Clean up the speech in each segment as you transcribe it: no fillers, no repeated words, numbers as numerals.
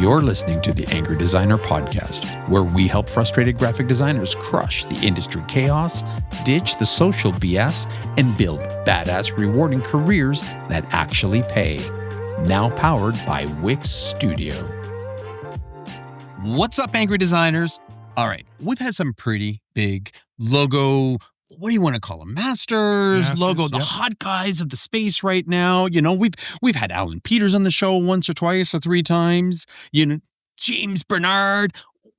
You're listening to the Angry Designer Podcast, where we help frustrated graphic designers crush the industry chaos, ditch the social BS, and build badass, rewarding careers that actually pay. Now powered by Wix Studio. What's up, Angry Designers? All right, we've had some pretty big logo, what do you want to call them? Masters logo, the hot guys of the space right now. You know, we've had Alan Peters on the show once or twice or three times. You know, James Bernard.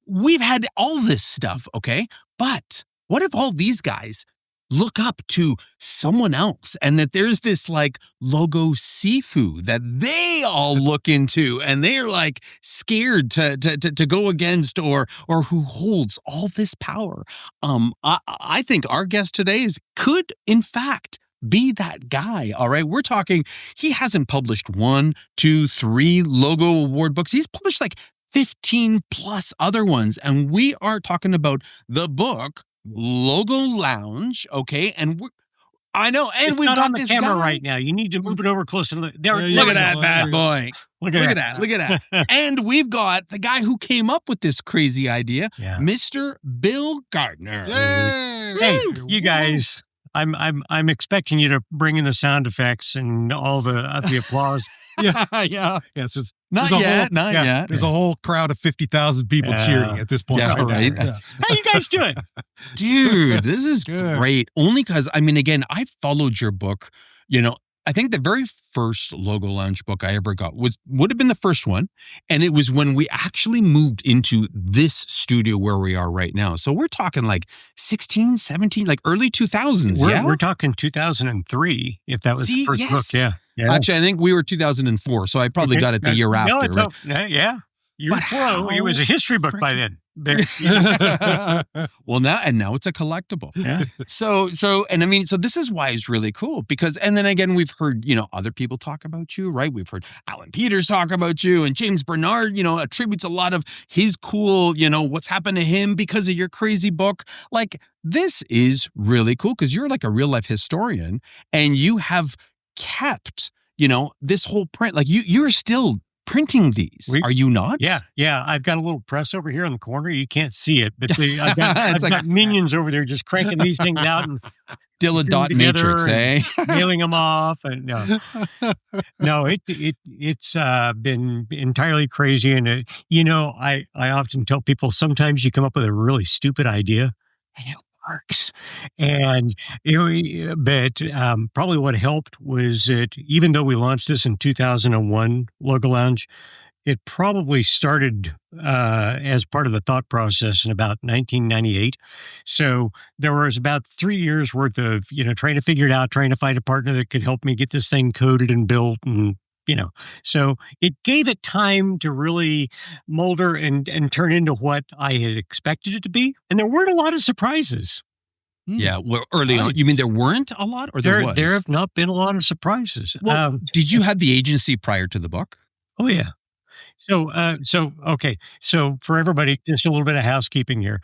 We've had all this stuff, okay? But what if all these guys look up to someone else and that there's this like logo sifu that they all look into and they're like scared to go against or who holds all this power? I think our guest today could in fact be that guy. All right. We're talking, he hasn't published 1, 2, 3 logo award books. He's published like 15 plus other ones. And we are talking about the book Logo Lounge, okay, and I know, and it's we've not got on the this camera guy right now. You need to move it over closer. Look at that bad boy. Look at that. And we've got the guy who came up with this crazy idea, Mr. Bill Gardner. Hey, you guys, I'm expecting you to bring in the sound effects and all the applause. Yes, not yet. There's a whole crowd of 50,000 people cheering at this point. Yeah, right. How you guys doing? Dude, this is great. Only because, I mean, again, I followed your book. You know, I think the very first Logo Lounge book I ever got would have been the first one. And it was when we actually moved into this studio where we are right now. So we're talking like 16, 17, like early 2000s. We're talking 2003, if that was the first book. Yeah. Actually, I think we were 2004, so I probably got it the year after. You're pro. It was a history book by then. Well, now it's a collectible. Yeah. So this is why it's really cool because, and then again, we've heard, other people talk about you, right? We've heard Alan Peters talk about you, and James Bernard, attributes a lot of his cool, what's happened to him because of your crazy book. Like, this is really cool because you're like a real life historian and you have kept, this whole print. Like you're still printing these, are you not? Yeah. I've got a little press over here in the corner. You can't see it, but I've got minions over there just cranking these things out and dot matrix, mailing them off. And it's been entirely crazy. And I often tell people sometimes you come up with a really stupid idea and it works. And probably what helped was that even though we launched this in 2001, Logo Lounge, it probably started as part of the thought process in about 1998. So there was about 3 years worth of trying to figure it out, trying to find a partner that could help me get this thing coded and built, and so it gave it time to really molder and turn into what I had expected it to be. And there weren't a lot of surprises. Yeah, well, early on. You mean there weren't a lot, or there was? There have not been a lot of surprises. Well, did you have the agency prior to the book? Oh, yeah. So for everybody, just a little bit of housekeeping here.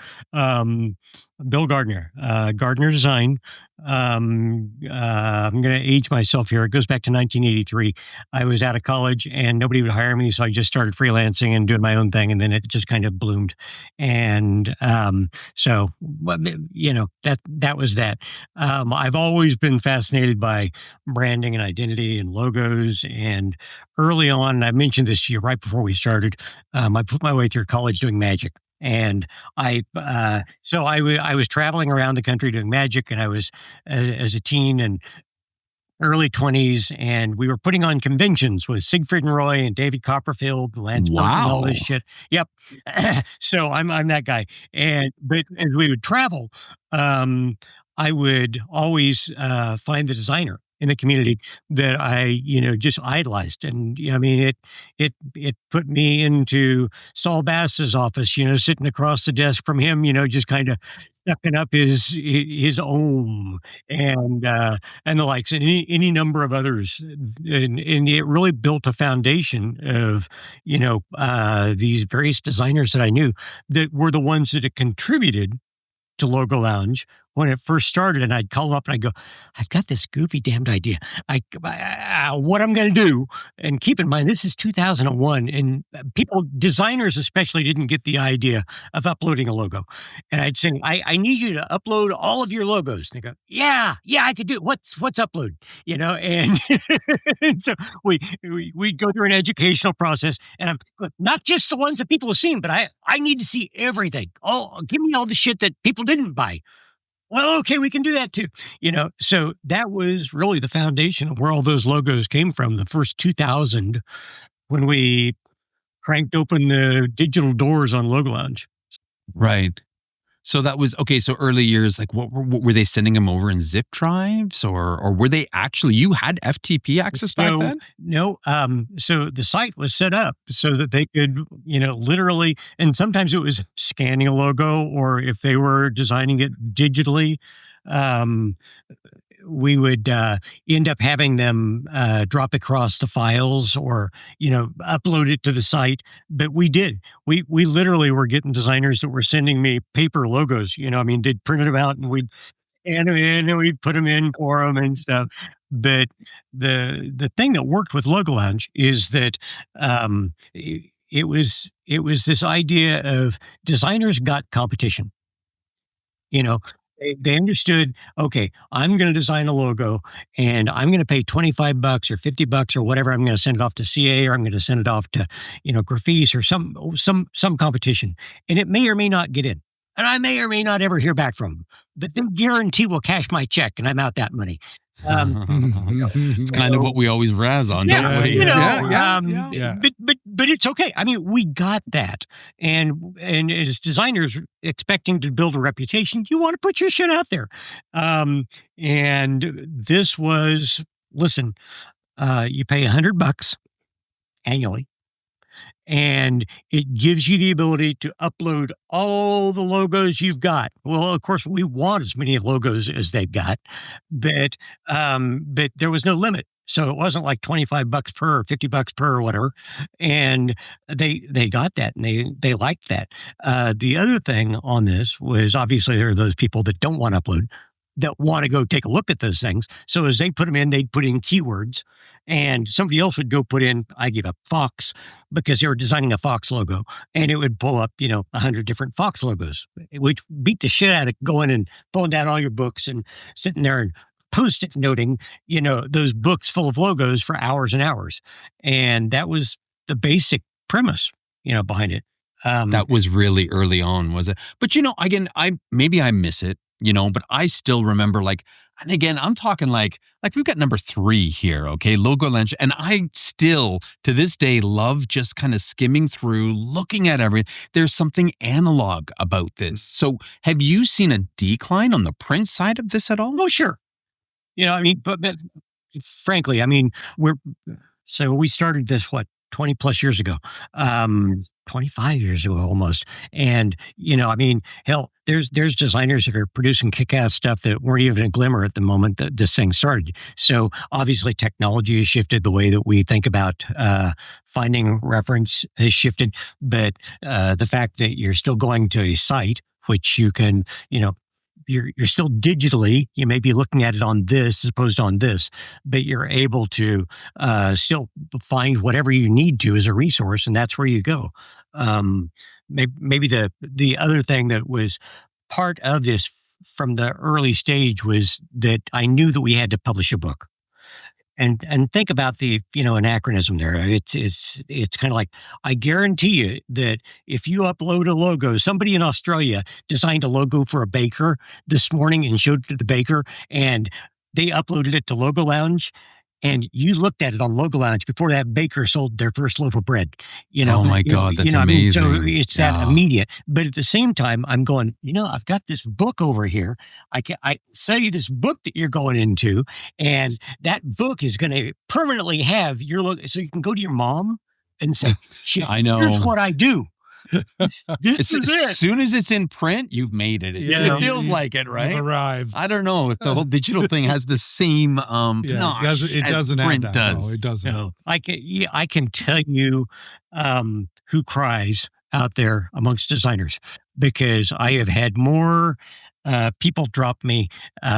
Bill Gardner, Gardner Design. I'm going to age myself here. It goes back to 1983. I was out of college and nobody would hire me, so I just started freelancing and doing my own thing, and then it just kind of bloomed. And that was that. I've always been fascinated by branding and identity and logos. And early on, I mentioned this to you right before we started, I put my way through college doing magic. And I was traveling around the country doing magic, and I was as a teen and early 20s, and we were putting on conventions with Siegfried and Roy and David Copperfield, Lance Burke, and all this shit. Yep. So I'm that guy. But as we would travel, I would always find the designer in the community that I, just idolized. And it put me into Saul Bass's office, sitting across the desk from him, just kind of sucking up his ohm and the likes, and any number of others. And it really built a foundation of, these various designers that I knew that were the ones that had contributed to Logo Lounge, when it first started, and I'd call them up and I'd go, I've got this goofy damned idea. What I'm going to do, and keep in mind, this is 2001, and designers especially, didn't get the idea of uploading a logo. And I'd say, I need you to upload all of your logos. And they go, yeah, I could do it. What's upload? And, and so we'd go through an educational process, and I'm not just the ones that people have seen, but I need to see everything. Oh, give me all the shit that people didn't buy. Well, okay, we can do that too. So that was really the foundation of where all those logos came from. The first 2000, when we cranked open the digital doors on Logo Lounge. Right. So that was, okay, so early years, like what were they sending them over in zip drives or were they actually, you had FTP access back then? No. So the site was set up so that they could, literally, and sometimes it was scanning a logo, or if they were designing it digitally, we would end up having them drop across the files or, upload it to the site. But we did. We literally were getting designers that were sending me paper logos. They'd print them out and we'd scan them in and we'd put them in for them and stuff. But the thing that worked with Logo Lounge is that it was this idea of designers got competition. They understood, okay, I'm going to design a logo and I'm going to pay $25 or $50 or whatever. I'm going to send it off to CA, or I'm going to send it off to, Graphice or some competition. And it may or may not get in. And I may or may not ever hear back from them. But they guarantee will cash my check and I'm out that money. It's kind of what we always razz on, don't we? But it's okay. We got that, and as designers expecting to build a reputation, you want to put your shit out there. And this was, listen, you pay $100 annually, and it gives you the ability to upload all the logos you've got. Well, of course, we want as many logos as they've got, but there was no limit. So it wasn't like $25 per or $50 per or whatever. And they got that, and they liked that. The other thing on this was, obviously there are those people that don't want to upload, that want to go take a look at those things. So as they put them in, they'd put in keywords, and somebody else would go put in, I give up Fox, because they were designing a Fox logo, and it would pull up, 100 different Fox logos, which beat the shit out of going and pulling down all your books and sitting there and Post-it noting, those books full of logos for hours and hours. And that was the basic premise, behind it. That was really early on, was it? But, again, maybe I miss it, but I still remember, and again, I'm talking like we've got number 3 here, okay, LogoLounge, and I still, to this day, love just kind of skimming through, looking at everything. There's something analog about this. So have you seen a decline on the print side of this at all? Oh, sure. But frankly, we started this, 20 plus years ago, 25 years ago almost. And, hell, there's designers that are producing kick-ass stuff that weren't even a glimmer at the moment that this thing started. So obviously technology has shifted, the way that we think about finding reference has shifted. But the fact that you're still going to a site, which you can, you're still digitally, you may be looking at it on this as opposed to on this, but you're able to still find whatever you need to as a resource, and that's where you go. Maybe the other thing that was part of this from the early stage was that I knew that we had to publish a book. And think about the, anachronism there. It's kind of like, I guarantee you that if you upload a logo, somebody in Australia designed a logo for a baker this morning and showed it to the baker, and they uploaded it to Logo Lounge, and you looked at it on Logo Lounge before that baker sold their first loaf of bread. Oh my God, that's amazing. So it's that immediate. But at the same time, I'm going, I've got this book over here. I sell you this book that you're going into, and that book is going to permanently have your logo. So you can go to your mom and say, shit, I know. Here's what I do. As soon as it's in print, you've made it. It feels like it, right? Arrived. I don't know if the whole digital thing has the same it doesn't print have that. does. No, it doesn't. No, I can tell you who cries out there amongst designers, because I have had more people drop me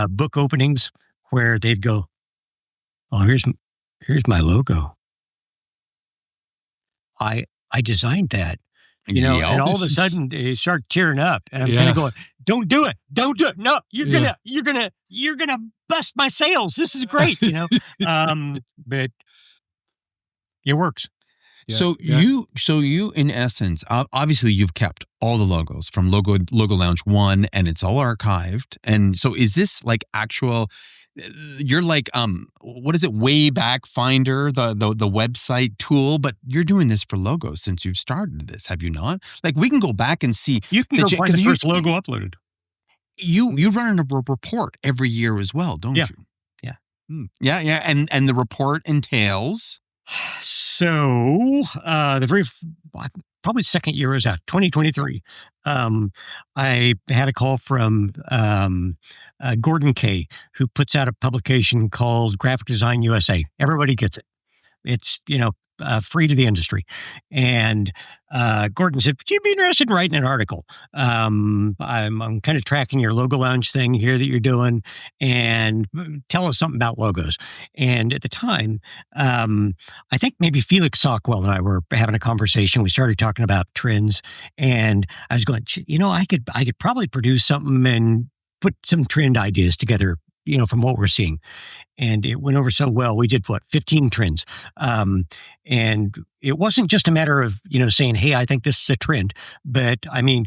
book openings where they'd go, "Oh, here's my logo. I designed that." And all of a sudden they start tearing up, and I'm kind of going, "Don't do it! Don't do it! No, you're gonna bust my sales. This is great, but it works." So you in essence, obviously you've kept all the logos from Logo Lounge 1, and it's all archived. And so is this like actual, you're like, what is it? Wayback Finder, the website tool, but you're doing this for logos since you've started this, have you not? Like we can go back and see. You can go find the first logo uploaded. You run a report every year as well, don't you? Yeah. Yeah. And the report entails. So probably second year was out, 2023. I had a call from Gordon Kay, who puts out a publication called Graphic Design USA. Everybody gets it. It's free to the industry. And Gordon said, "Would you be interested in writing an article? I'm kind of tracking your Logo Lounge thing here that you're doing, and tell us something about logos." And at the time, I think maybe Felix Sockwell and I were having a conversation. We started talking about trends, and I was going, I could probably produce something and put some trend ideas together, from what we're seeing. And it went over so well. We did 15 trends. And it wasn't just a matter of, saying, "Hey, I think this is a trend." But I mean,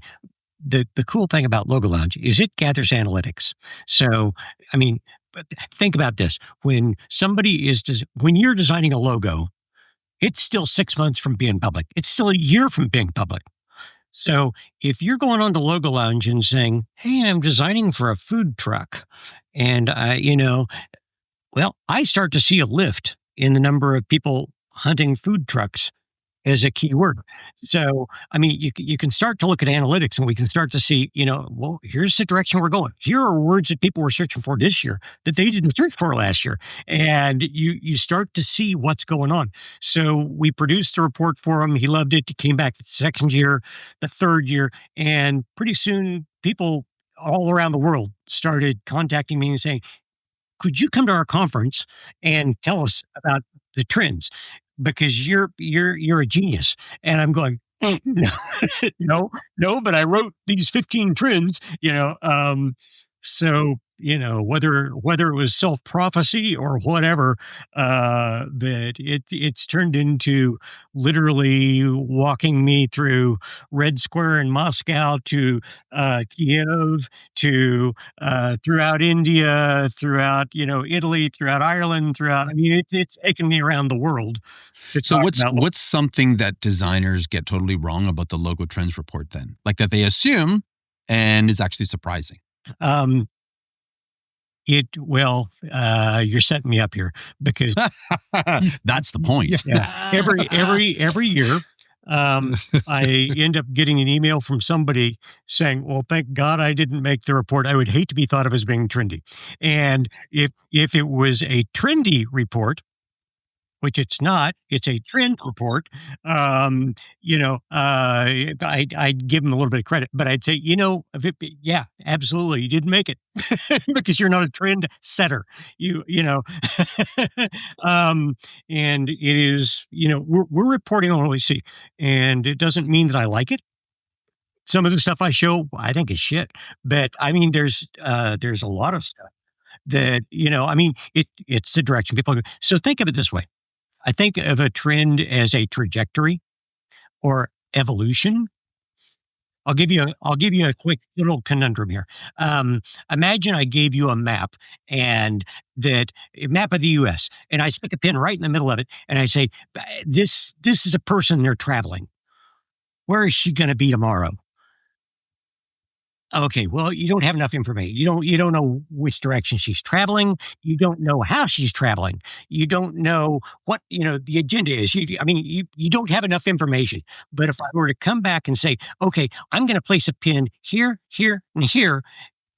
the cool thing about Logo Lounge is it gathers analytics. So, I mean, think about this. When you're designing a logo, it's still 6 months from being public. It's still a year from being public. So if you're going on to Logo Lounge and saying, "Hey, I'm designing for a food truck," and I start to see a lift in the number of people hunting food trucks as a keyword. So, I mean, you can start to look at analytics, and we can start to see, here's the direction we're going. Here are words that people were searching for this year that they didn't search for last year. And you start to see what's going on. So we produced the report for him. He loved it. He came back the second year, the third year, and pretty soon people all around the world started contacting me and saying, "Could you come to our conference and tell us about the trends? Because you're a genius." And I'm going, no, but I wrote these 15 trends, so, whether it was self-prophecy or whatever, that it's turned into literally walking me through Red Square in Moscow to Kiev to throughout India, throughout, Italy, throughout Ireland, it's taken me around the world. So what's something that designers get totally wrong about the Logo Trends report then? Like that they assume and is actually surprising? You're setting me up here because that's the point. Yeah. Every year, I end up getting an email from somebody saying, "Well, thank God I didn't make the report. I would hate to be thought of as being trendy." And if it was a trendy report, which it's not, it's a trend report. I'd give them a little bit of credit, but I'd say, absolutely, you didn't make it because you're not a trend setter. And it is, we're reporting on what we see, and it doesn't mean that I like it. Some of the stuff I show, I think is shit, but I mean, there's a lot of stuff that, it's the direction people go. So think of it this way. I think of a trend as a trajectory or evolution. I'll give you a quick little conundrum here. Imagine I gave you a map, and a map of the U.S., and I stick a pin right in the middle of it, and I say, this is a person, they're traveling. Where is she going to be tomorrow? Okay, well, you don't have enough information. You don't know which direction she's traveling. You don't know how she's traveling. You don't know what, the agenda is. You don't have enough information. But if I were to come back and say, okay, I'm going to place a pin here, here, and here,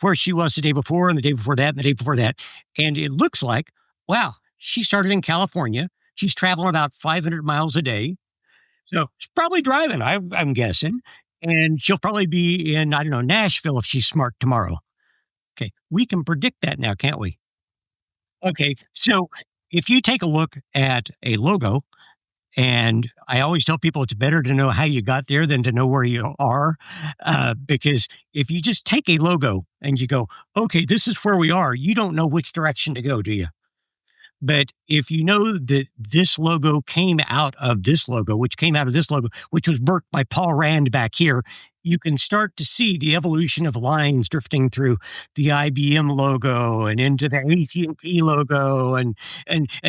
where she was the day before, and the day before that, and the day before that, and it looks like, wow, she started in California. She's traveling about 500 miles a day. So she's probably driving, I'm guessing. And she'll probably be in, Nashville if she's smart tomorrow. Okay, we can predict that now, can't we? Okay, so if you take a look at a logo, and I always tell people it's better to know how you got there than to know where you are, because if you just take a logo and you go, okay, this is where we are, you don't know which direction to go, do you? But if you know that this logo came out of this logo, which came out of this logo, which was worked by Paul Rand back here, you can start to see the evolution of lines drifting through the IBM logo and into the AT&T logo and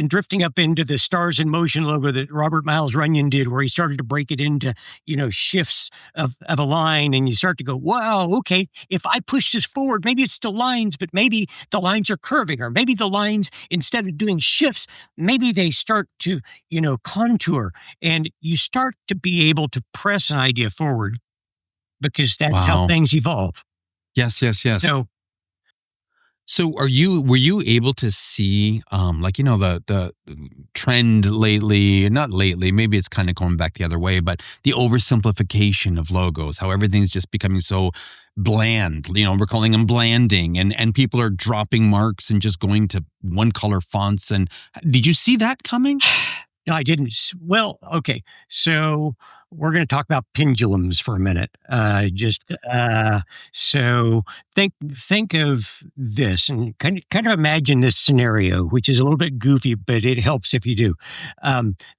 drifting up into the Stars in Motion logo that Robert Miles Runyon did, where he started to break it into, shifts of a line. And you start to go, wow, okay, if I push this forward, maybe it's still lines, but maybe the lines are curving, or maybe the lines, instead of doing shifts, maybe they start to, contour, and you start to be able to press an idea forward because that's how things evolve. Yes. So So were you able to see the trend lately, not lately, maybe it's kind of going back the other way, but the oversimplification of logos, how everything's just becoming so bland, we're calling them blanding, and people are dropping marks and just going to one color fonts. And did you see that coming? no, I didn't. Well, okay. So we're going to talk about pendulums for a minute. So think of this and kind of imagine this scenario, which is a little bit goofy, but it helps if you do.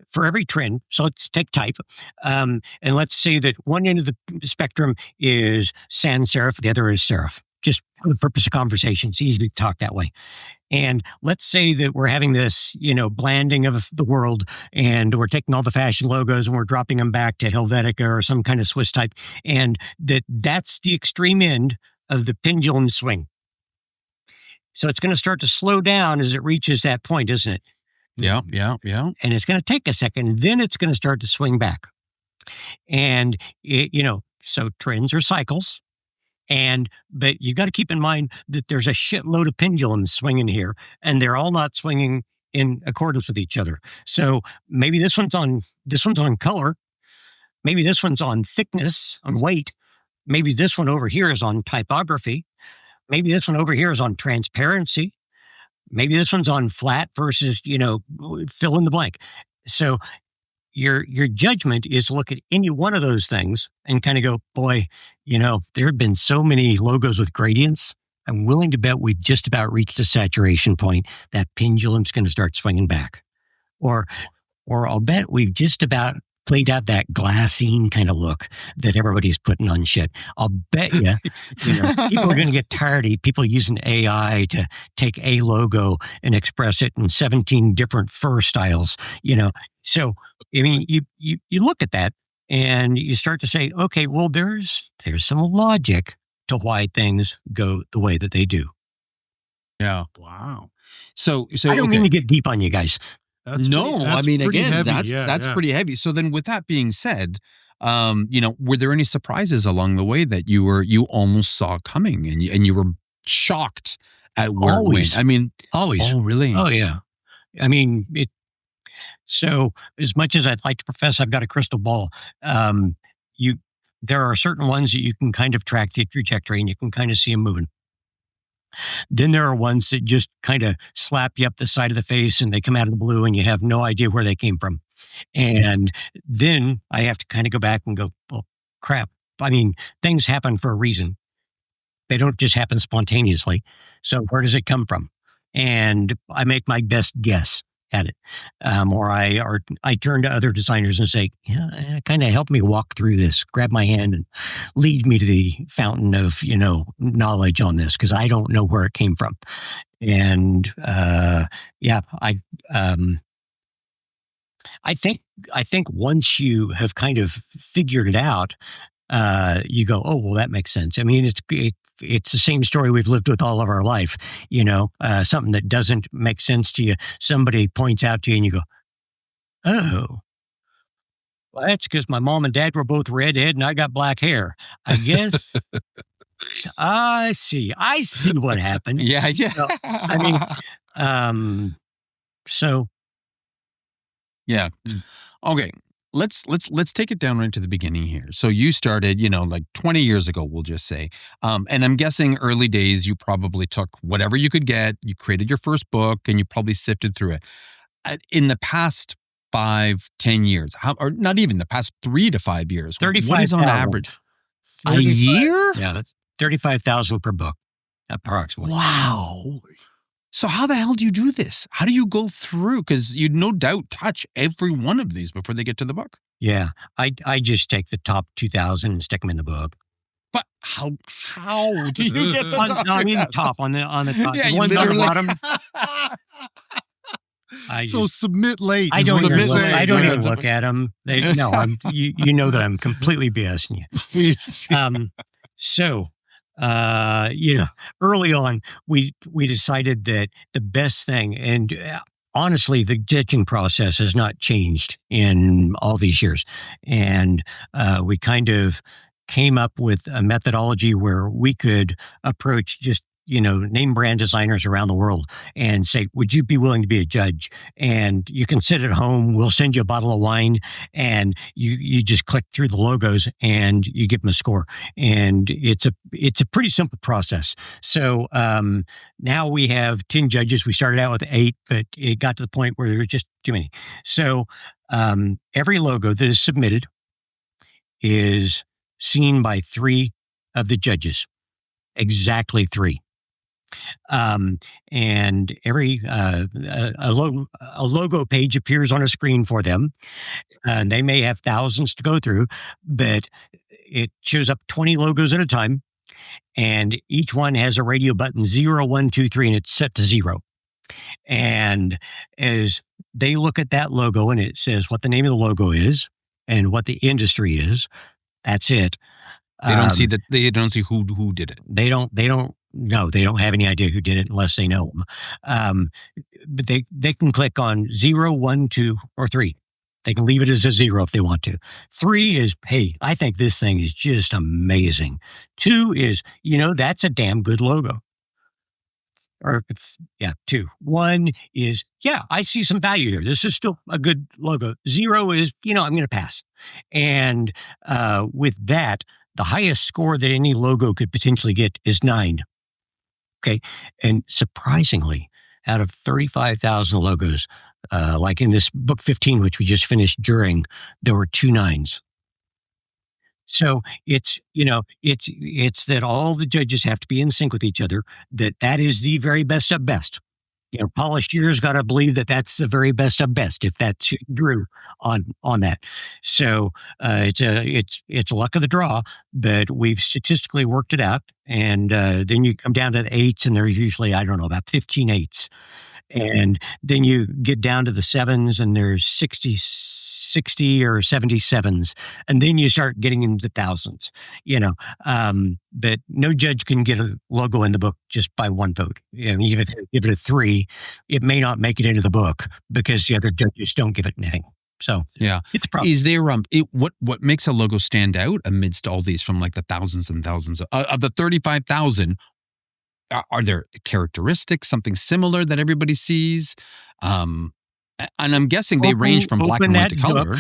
For every trend, so let's take type, and let's say that one end of the spectrum is sans serif, the other is serif. Just for the purpose of conversation, it's easy to talk that way. And let's say that we're having this, blanding of the world, and we're taking all the fashion logos and we're dropping them back to Helvetica or some kind of Swiss type. And that's the extreme end of the pendulum swing. So it's going to start to slow down as it reaches that point, isn't it? Yeah. And it's going to take a second, then it's going to start to swing back. And, so trends are cycles. But you got to keep in mind that there's a shitload of pendulums swinging here, and they're all not swinging in accordance with each other. So maybe this one's on color, maybe this one's on thickness, on weight, maybe this one over here is on typography, maybe this one over here is on transparency, maybe this one's on flat versus fill in the blank. So your judgment is to look at any one of those things and kind of go, boy, there have been so many logos with gradients. I'm willing to bet we've just about reached a saturation point. That pendulum's going to start swinging back. Or I'll bet we've just about played out that glassine kind of look that everybody's putting on shit. I'll bet you, people are going to get tired of people using AI to take a logo and express it in 17 different fur styles, So, I mean, you look at that and you start to say, okay, well, there's some logic to why things go the way that they do. Yeah. Wow. So I don't mean to get deep on you guys. That's pretty heavy. So then, with that being said, were there any surprises along the way that you almost saw coming, and you were shocked at where it went? I mean, always. Oh, really? Oh, yeah. I mean, so as much as I'd like to profess I've got a crystal ball, there are certain ones that you can kind of track the trajectory and you can kind of see them moving. Then there are ones that just kind of slap you up the side of the face and they come out of the blue and you have no idea where they came from. And then I have to kind of go back and go, well, crap. I mean, things happen for a reason. They don't just happen spontaneously. So where does it come from? And I make my best guess at it. Or I turn to other designers and say, kind of help me walk through this, grab my hand and lead me to the fountain of, knowledge on this, because I don't know where it came from. And I think once you have kind of figured it out, you go, oh, well, that makes sense. I mean, it's the same story we've lived with all of our life. Something that doesn't make sense to you, somebody points out to you and you go, oh, well, that's because my mom and dad were both redhead and I got black hair. I guess I see what happened. Yeah. So, I mean, so. Yeah. Okay. let's take it down right to the beginning here. So you started, like 20 years ago, we'll just say. And I'm guessing early days you probably took whatever you could get, you created your first book, and you probably sifted through it. In the past 5-10 years, or not even the past 3 to 5 years, 35,000. what is on average? A year? Yeah, that's 35,000 per book, approximately. Wow. So how the hell do you do this? How do you go through? Because you'd no doubt touch every one of these before they get to the book. Yeah, I just take the top 2,000 and stick them in the book. But how do you get the top? No, I mean the top on the top. Yeah, the you ones on the literally. bottom. So submit late. I don't even look at them. You know that I'm completely BSing you. Early on, we decided that the best thing, and honestly, the judging process has not changed in all these years. And we kind of came up with a methodology where we could approach just name brand designers around the world and say, would you be willing to be a judge? And you can sit at home. We'll send you a bottle of wine, and you just click through the logos and you give them a score. And it's a pretty simple process. So now we have 10 judges. We started out with 8, but it got to the point where there was just too many. So every logo that is submitted is seen by 3 of the judges. Exactly 3. And every a logo page appears on a screen for them. They may have thousands to go through, but it shows up 20 logos at a time, and each one has a radio button 0, 1, 2, 3, and it's set to 0. And as they look at that logo and it says what the name of the logo is and what the industry is, that's it. They don't see that. They don't see who did it. They don't have any idea who did it unless they know them. But they can click on 0, 1, 2, or 3. They can leave it as a 0 if they want to. 3 is, hey, I think this thing is just amazing. 2 is, that's a damn good logo. Or 2. 1 is, I see some value here. This is still a good logo. 0 is, I'm going to pass. And with that, the highest score that any logo could potentially get is 9. Okay. And surprisingly, out of 35,000 logos, like in this book 15, which we just finished during, there were 2 9s. So it's that all the judges have to be in sync with each other, that is the very best of best. Polished ears got to believe that that's the very best of best, if that's Drew on that. So it's a luck of the draw, but we've statistically worked it out. And then you come down to the 8s, and there's usually, about 15 8s. And then you get down to the 7s, and there's 60 or 77s. And then you start getting into thousands, but no judge can get a logo in the book just by one vote. Even if you give it a 3, it may not make it into the book because the other judges don't give it anything. So it's a problem. Is there what makes a logo stand out amidst all these, from like the thousands and thousands of the 35,000? Are there characteristics, something similar that everybody sees? And I'm guessing they range from black and white to color.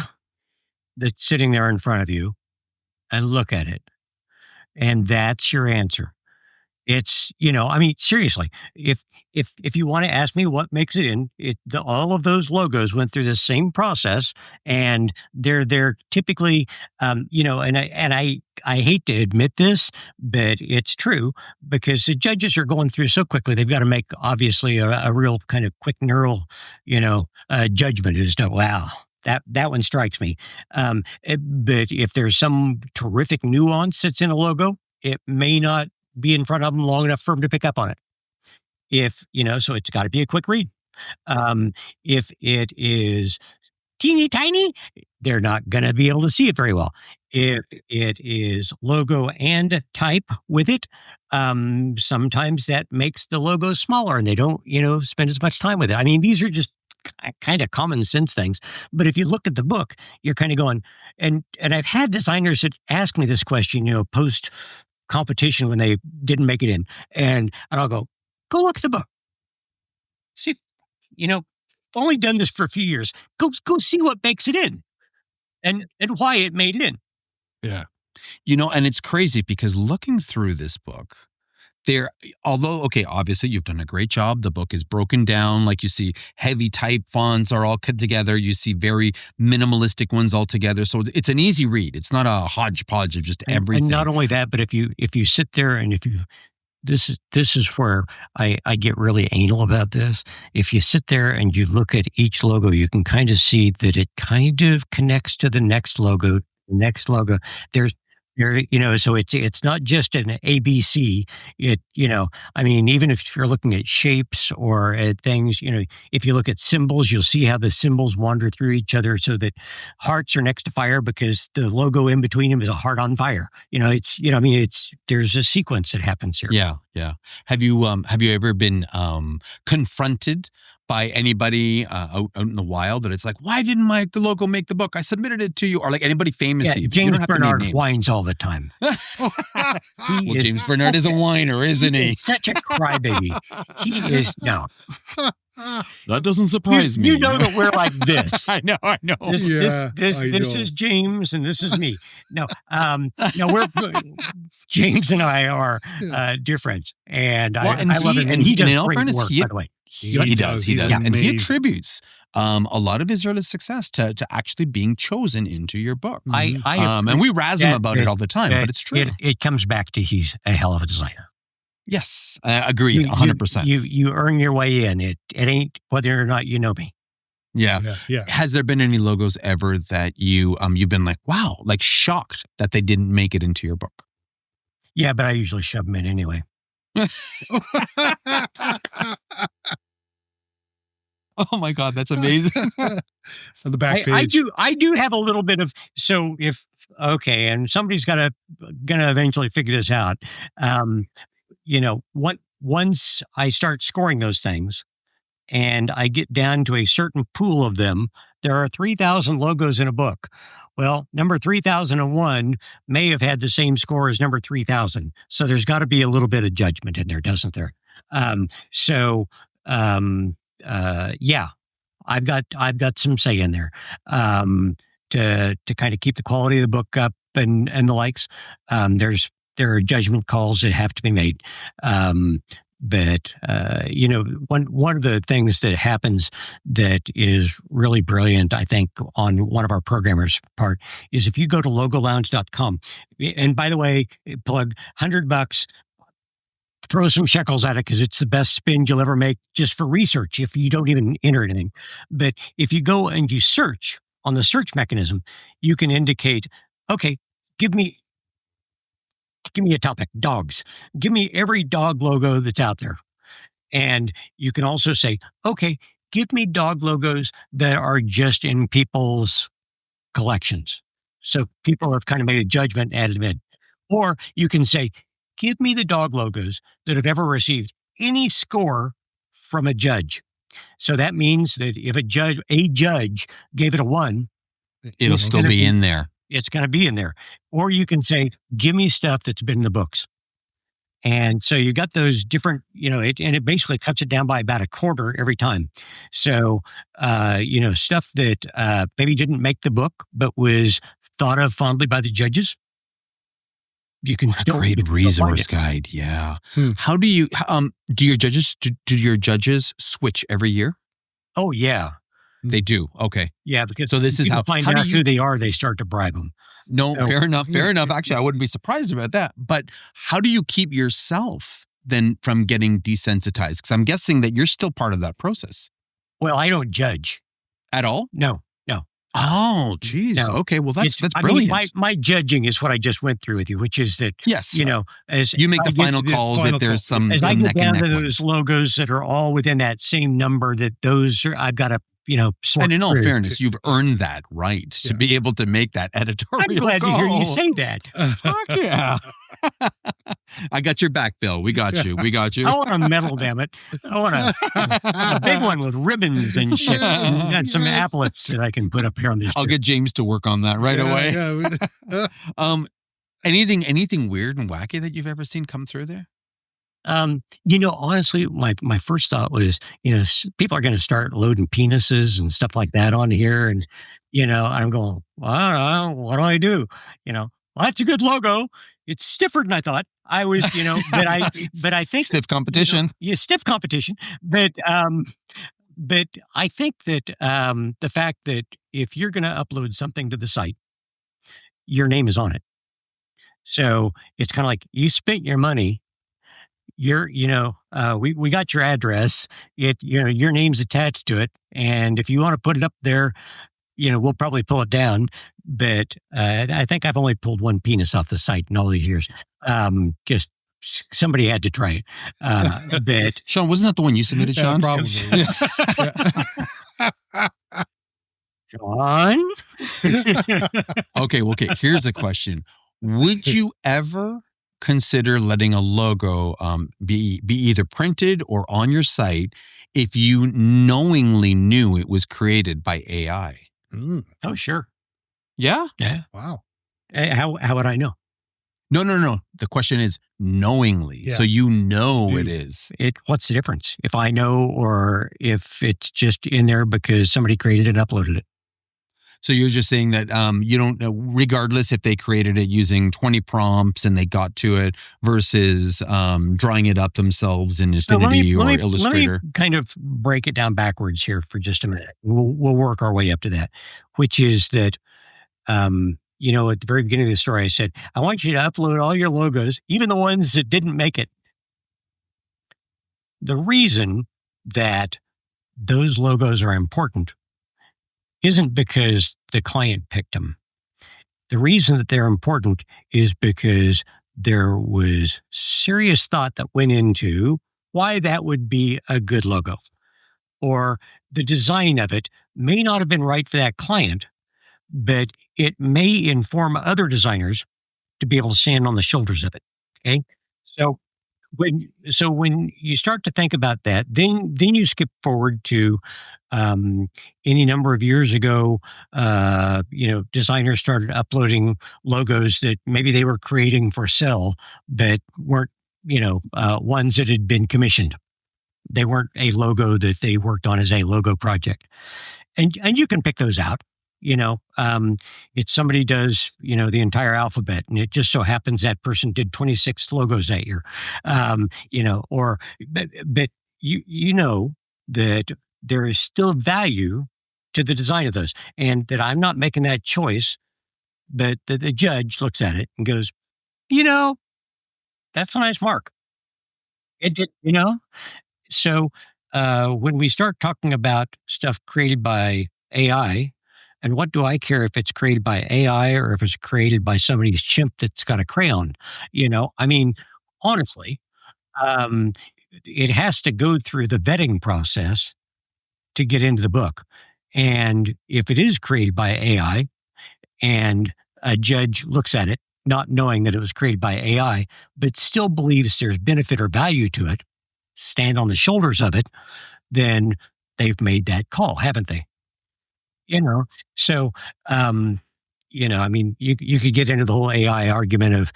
That's sitting there in front of you, and look at it. And that's your answer. It's, seriously, if you want to ask me what makes it in, all of those logos went through the same process, and they're typically, and I hate to admit this, but it's true, because the judges are going through so quickly. They've got to make, obviously, a real kind of quick neural, judgment as to, wow, that one strikes me. But if there's some terrific nuance that's in a logo, it may not be in front of them long enough for them to pick up on it. So it's got to be a quick read. If it is teeny tiny, they're not going to be able to see it very well. If it is logo and type with it, sometimes that makes the logo smaller, and they don't, spend as much time with it. I mean, these are just kind of common sense things. But if you look at the book, you're kind of going, and I've had designers that ask me this question, post competition when they didn't make it in, and I'll go look at the book. See, only done this for a few years. Go see what makes it in. and why it made it in. Yeah. And it's crazy because looking through this book, although, okay, obviously you've done a great job. The book is broken down. Like you see heavy type fonts are all cut together. You see very minimalistic ones all together. So it's an easy read. It's not a hodgepodge of just everything. And not only that, but if you sit there and this is where I get really anal about this. If you sit there and you look at each logo, you can kind of see that it kind of connects to the next logo. So it's not just an ABC. Even if you're looking at shapes or at things, if you look at symbols, you'll see how the symbols wander through each other so that hearts are next to fire because the logo in between them is a heart on fire. There's a sequence that happens here. Yeah. Yeah. Have you ever been confronted by anybody out in the wild that it's like, why didn't my logo make the book? I submitted it to you. Or like anybody famous. Yeah, James Bernard whines all the time. James Bernard is a whiner, isn't he? He's such a crybaby. He is. No. That doesn't surprise me. You know that we're like this. I know. This is James and this is me. No, we're James and I are dear friends, and I love him. And he does great work, by the way. He does. Yeah. And he attributes a lot of his early success to actually being chosen into your book. And we razz him about it all the time, but it's true. It comes back to he's a hell of a designer. Yes, I agree, 100%. You earn your way in. It ain't whether or not you know me. Yeah. Has there been any logos ever that you've been like, wow, like shocked that they didn't make it into your book? Yeah, but I usually shove them in anyway. Oh my God, that's amazing. So the back page. I do have a little bit of, so and somebody's gonna eventually figure this out. Once I start scoring those things and I get down to a certain pool of them, there are 3,000 logos in a book. Well, number 3001 may have had the same score as number 3000. So there's got to be a little bit of judgment in there, doesn't there? I've got some say in there to kind of keep the quality of the book up and the likes. There are judgment calls that have to be made. But one of the things that happens that is really brilliant, I think, on one of our programmers' part is if you go to LogoLounge.com, and by the way, plug $100, throw some shekels at it because it's the best spin you'll ever make just for research if you don't even enter anything. But if you go and you search on the search mechanism, you can indicate, okay, give me a topic, dogs. Give me every dog logo that's out there. And you can also say, okay, give me dog logos that are just in people's collections. So people have kind of made a judgment, added them in. Or you can say, give me the dog logos that have ever received any score from a judge. So that means that if a judge gave it a 1, it'll still be in there. It's going to be in there. Or you can say, give me stuff that's been in the books. And so you got those different, and it basically cuts it down by about a quarter every time. So, stuff that maybe didn't make the book, but was thought of fondly by the judges. You can still a great resource guide. Yeah. How do you, do your judges switch every year? Oh, yeah. They do. Okay. Yeah, because so this is how find out who they are, they start to bribe them. No, fair enough. Actually, I wouldn't be surprised about that. But how do you keep yourself then from getting desensitized? Because I'm guessing that you're still part of that process. Well, I don't judge. At all? No. Oh, geez. No. Okay. Well, that's brilliant. My judging is what I just went through with you, which is that, yes, as you make the final calls if there's some as I get down to ones. those logos that are all within that same number, that those are, I've got to, sort and in all through. Fairness, you've eurned that right to be able to make that editorial I'm glad call. to hear you say that. Fuck yeah. I got your back, Bill. We got you. I want a medal, damn it. I want a big one with ribbons and shit and some applets that I can put up here on this. I'll get James to work on that right away. Yeah. Anything weird and wacky that you've ever seen come through there? Honestly, my first thought was, people are going to start loading penises and stuff like that on here. And I'm going, well, I don't know, what do I do? Well, that's a good logo. It's stiffer than I thought. I was, but I think Stiff competition. yeah, stiff competition. But I think that the fact that if you're going to upload something to the site, your name is on it. So it's kind of like you spent your money. We got your address. Your name's attached to it, and if you want to put it up there, we'll probably pull it down. But I think I've only pulled one penis off the site in all these years. Just somebody had to try it. But Sean, wasn't that the one you submitted, Yeah, Sean? probably. John, Okay, here's a question. Would you ever consider letting a logo be either printed or on your site if you knowingly knew it was created by AI? Oh, sure. Yeah? Yeah. Wow. How would I know? No. The question is knowingly. Yeah. So it is. What's the difference if I know or if it's just in there because somebody created it and uploaded it? So you're just saying that you don't know, regardless if they created it using 20 prompts and they got to it versus drawing it up themselves in Affinity or Illustrator. Let me kind of break it down backwards here for just a minute. We'll work our way up to that, which is that, at the very beginning of the story, I said, I want you to upload all your logos, even the ones that didn't make it. The reason that those logos are important isn't because the client picked them. The reason that they're important is because there was serious thought that went into why that would be a good logo. Or the design of it may not have been right for that client, but it may inform other designers to be able to stand on the shoulders of it. Okay. So when you start to think about that, then you skip forward to any number of years ago. Designers started uploading logos that maybe they were creating for sale, but weren't ones that had been commissioned. They weren't a logo that they worked on as a logo project, and you can pick those out. If somebody does, the entire alphabet and it just so happens that person did 26 logos that year, but you know that there is still value to the design of those and that I'm not making that choice, but the judge looks at it and goes, that's a nice mark. It did, So when we start talking about stuff created by AI, and what do I care if it's created by AI or if it's created by somebody's chimp that's got a crayon? Honestly, it has to go through the vetting process to get into the book. And if it is created by AI and a judge looks at it, not knowing that it was created by AI, but still believes there's benefit or value to it, stand on the shoulders of it, then they've made that call, haven't they? So, you could get into the whole AI argument of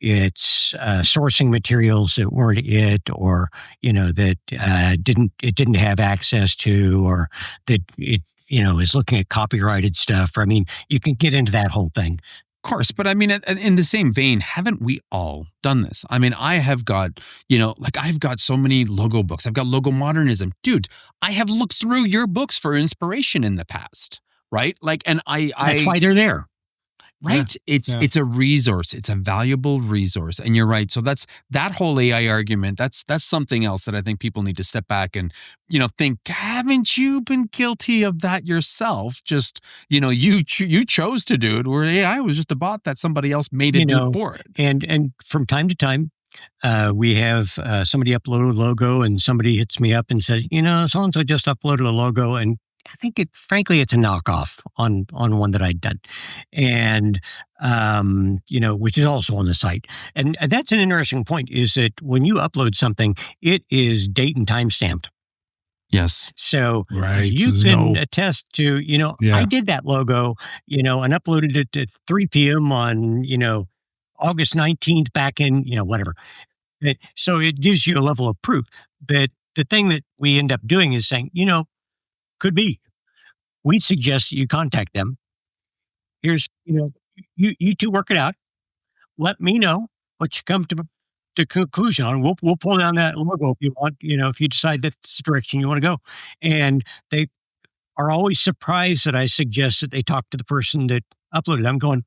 it's sourcing materials that weren't it, or that didn't have access to, or that it is looking at copyrighted stuff. You can get into that whole thing. Of course, but in the same vein, haven't we all done this? I have got, I've got so many logo books. I've got Logo Modernism. Dude, I have looked through your books for inspiration in the past, right? That's why they're there. Right? Yeah. It's a resource. It's a valuable resource. And you're right. So that's that whole AI argument. That's something else that I think people need to step back and, think, haven't you been guilty of that yourself? Just, you chose to do it, where AI was just a bot that somebody else made it do for it. And from time to time, we have somebody upload a logo and somebody hits me up and says, so-and-so just uploaded a logo, and I think frankly, it's a knockoff on one that I'd done, and which is also on the site. And that's an interesting point, is that when you upload something, it is date and time stamped. Yes. So right. You can attest to, I did that logo, and uploaded it at 3 p.m. on, August 19th back in, whatever. So it gives you a level of proof. But the thing that we end up doing is saying, could be. we suggest that you contact them. Here's, you two work it out. Let me know what you come to the conclusion on. We'll pull down that logo if you want, if you decide that's the direction you want to go. And they are always surprised that I suggest that they talk to the person that uploaded. I'm going,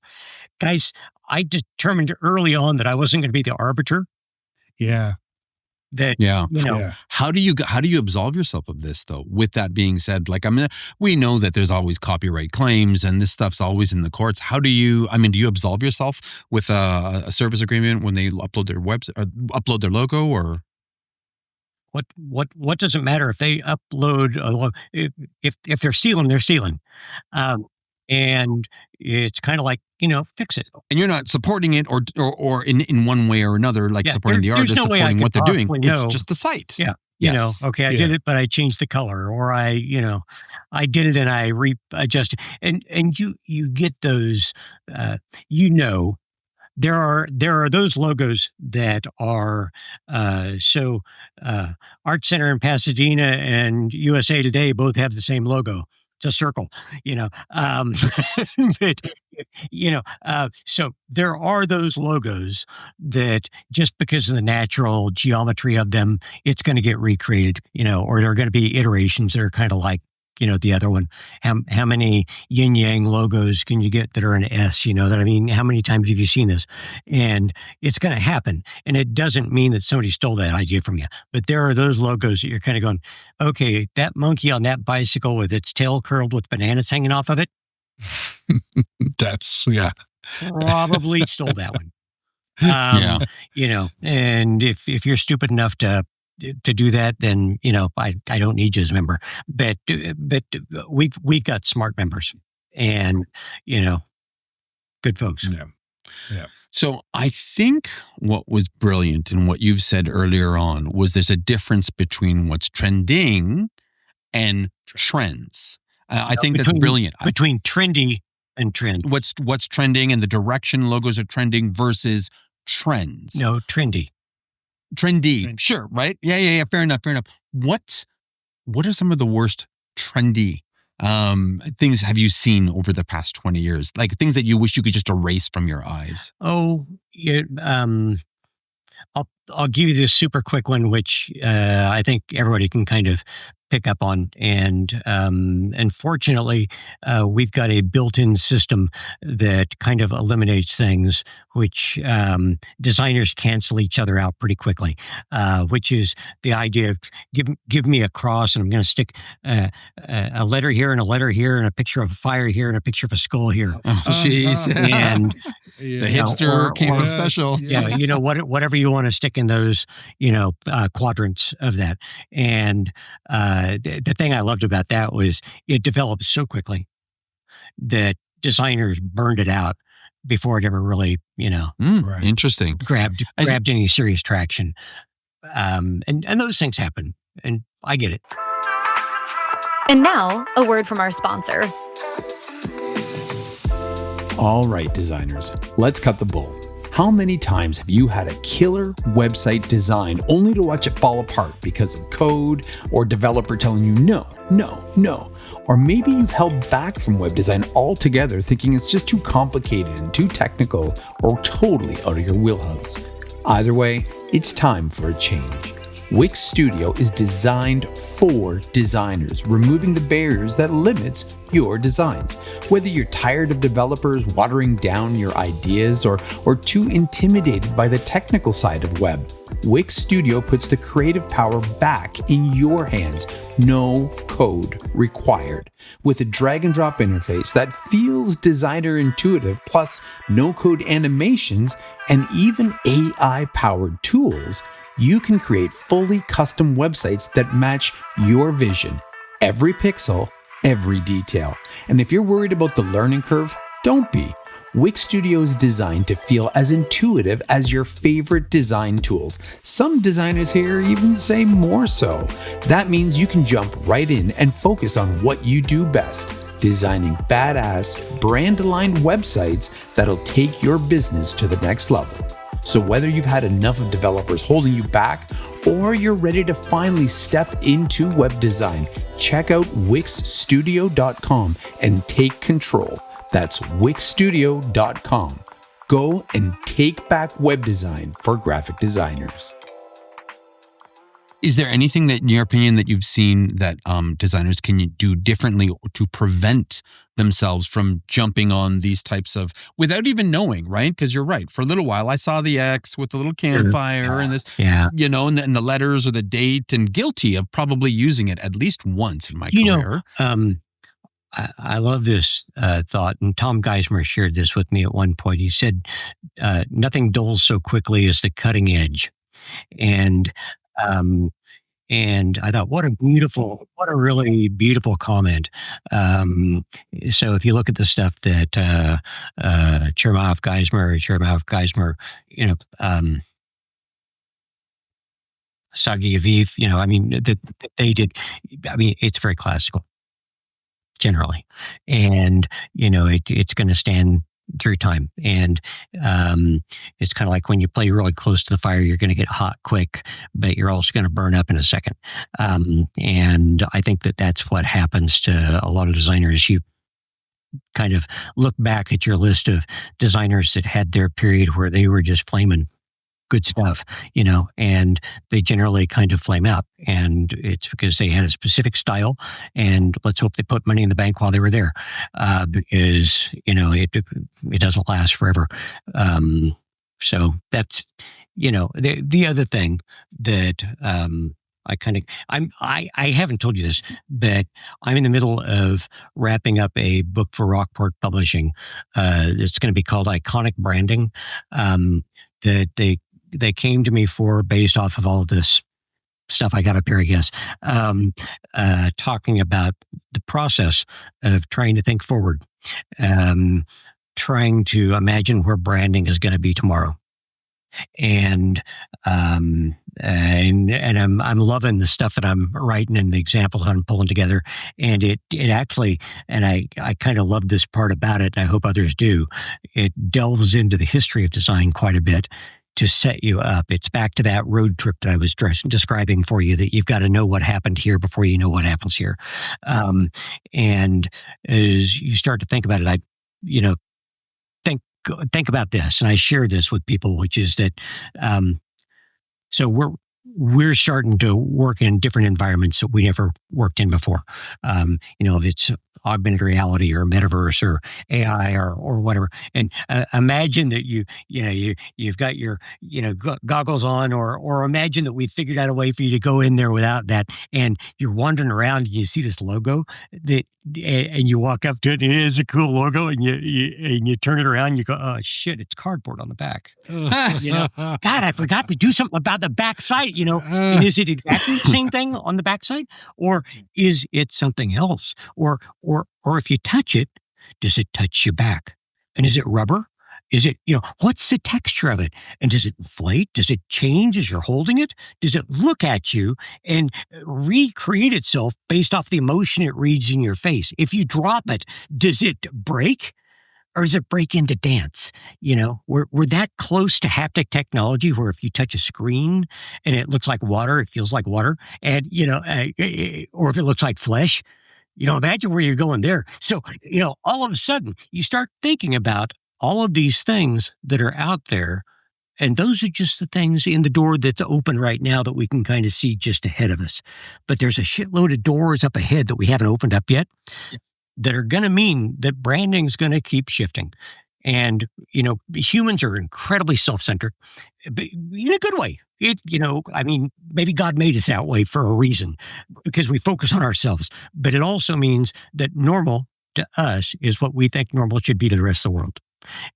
guys, I determined early on that I wasn't going to be the arbiter. Yeah. That, Yeah. Yeah. How do you absolve yourself of this though? With that being said, we know that there's always copyright claims and this stuff's always in the courts. Do you absolve yourself with a service agreement when they upload their upload their logo, or? What does it matter if they upload a logo? If they're stealing, they're stealing. And it's kind of like, fix it. And you're not supporting it or in one way or another, supporting the artist, supporting what they're doing. It's just the site. Yeah. Yes. Okay, I did it, but I changed the color, or I did it and I readjusted. And you get those, there are those logos that are Art Center in Pasadena and USA Today both have the same logo. It's a circle, so there are those logos that just because of the natural geometry of them, it's going to get recreated, or there are going to be iterations that are kind of like, the other one. How many yin yang logos can you get that are an S? How many times have you seen this? And it's going to happen. And it doesn't mean that somebody stole that idea from you. But there are those logos that you're kind of going, okay, that monkey on that bicycle with its tail curled with bananas hanging off of it. That's, probably stole that one. And if you're stupid enough to do that, then I don't need you as a member. But we've got smart members, and good folks. Yeah. So I think what was brilliant in what you've said earlier on was there's a difference between what's trending and trends. I think that's brilliant. Between trendy and trend. What's trending and the direction logos are trending versus trends. No, trendy. Trendy. Sure, right? Yeah. Fair enough. What are some of the worst trendy things have you seen over the past 20 years? Like things that you wish you could just erase from your eyes? Oh, yeah. I'll give you this super quick one, which I think everybody can kind of pick up on. And fortunately, we've got a built-in system that kind of eliminates things, which designers cancel each other out pretty quickly, which is the idea of give me a cross and I'm going to stick a letter here and a letter here and a picture of a fire here and a picture of a skull here. Oh, jeez. And the hipster came up special. Yeah, whatever you want to stick in those, quadrants of that. And the thing I loved about that was it developed so quickly that designers burned it out before it ever really, Right. Interesting. grabbed any serious traction. And those things happen, and I get it. And now, a word from our sponsor. All right, designers, let's cut the bull. How many times have you had a killer website design only to watch it fall apart because of code or developer telling you no? Or maybe you've held back from web design altogether thinking it's just too complicated and too technical or totally out of your wheelhouse. Either way, it's time for a change. Wix Studio is designed for designers, removing the barriers that limits your designs. Whether you're tired of developers watering down your ideas or too intimidated by the technical side of web, Wix Studio puts the creative power back in your hands. No code required. With a drag and drop interface that feels designer intuitive, plus no code animations and even AI powered tools, you can create fully custom websites that match your vision. Every pixel, every detail. And if you're worried about the learning curve, don't be. Wix Studio is designed to feel as intuitive as your favorite design tools. Some designers here even say more so. That means you can jump right in and focus on what you do best, designing badass, brand-aligned websites that'll take your business to the next level. So whether you've had enough of developers holding you back or you're ready to finally step into web design, check out wixstudio.com and take control. That's wixstudio.com. Go and take back web design for graphic designers. Is there anything that, in your opinion, that you've seen that designers can do differently to prevent themselves from jumping on these types of, without even knowing, right? Because you're right. For a little while, I saw the X with the little campfire and this, you know, and the letters or the date, and guilty of probably using it at least once in my career. I love this thought, and Tom Geisler shared this with me at one point. He said, nothing dulls so quickly as the cutting edge. And I thought, what a really beautiful comment. So if you look at the stuff that Chermayeff Geisler, you know, Sagi Aviv, you know, I mean, that they did. I mean, it's very classical, generally, and you know, it's going to stand through time. And it's kind of like when you play really close to the fire, you're going to get hot quick, but you're also going to burn up in a second. And I think that that's what happens to a lot of designers. You kind of look back at your list of designers that had their period where they were just flaming good stuff, you know, and they generally kind of flame out. And it's because they had a specific style, and let's hope they put money in the bank while they were there, because, you know, it doesn't last forever. So that's, you know, the other thing that I haven't told you this, but I'm in the middle of wrapping up a book for Rockport Publishing. It's going to be called Iconic Branding. That they came to me for, based off of all of this stuff I got up here, I guess, talking about the process of trying to think forward, trying to imagine where branding is going to be tomorrow. And I'm loving the stuff that I'm writing and the examples I'm pulling together. And it actually, and I kind of love this part about it, and I hope others do. It delves into the history of design quite a bit to set you up. It's back to that road trip that I was describing for you, that you've got to know what happened here before you know what happens here. And as you start to think about it, think about this, and I share this with people, which is that, so we're starting to work in different environments that we never worked in before. You know, if it's augmented reality or metaverse or AI or whatever, and imagine that you've got your goggles on, or imagine that we figured out a way for you to go in there without that, and you're wandering around and you see this logo and you walk up to it, and it is a cool logo, and you turn it around and you go, oh shit, it's cardboard on the back. You know, God, I forgot to do something about the back side, you know. And is it exactly the same thing on the back side, or is it something else? Or if you touch it, does it touch your back? And is it rubber? Is it, you know, what's the texture of it? And does it inflate? Does it change as you're holding it? Does it look at you and recreate itself based off the emotion it reads in your face? If you drop it, does it break? Or does it break into dance? You know, we're that close to haptic technology where if you touch a screen and it looks like water, it feels like water. And, you know, or if it looks like flesh, you know, imagine where you're going there. So, you know, all of a sudden you start thinking about all of these things that are out there. And those are just the things in the door that's open right now that we can kind of see just ahead of us. But there's a shitload of doors up ahead that we haven't opened up yet. Yeah. That are going to mean that branding's going to keep shifting. And, you know, humans are incredibly self-centered, but in a good way. You know, I mean, maybe God made us that way for a reason, because we focus on ourselves. But it also means that normal to us is what we think normal should be to the rest of the world.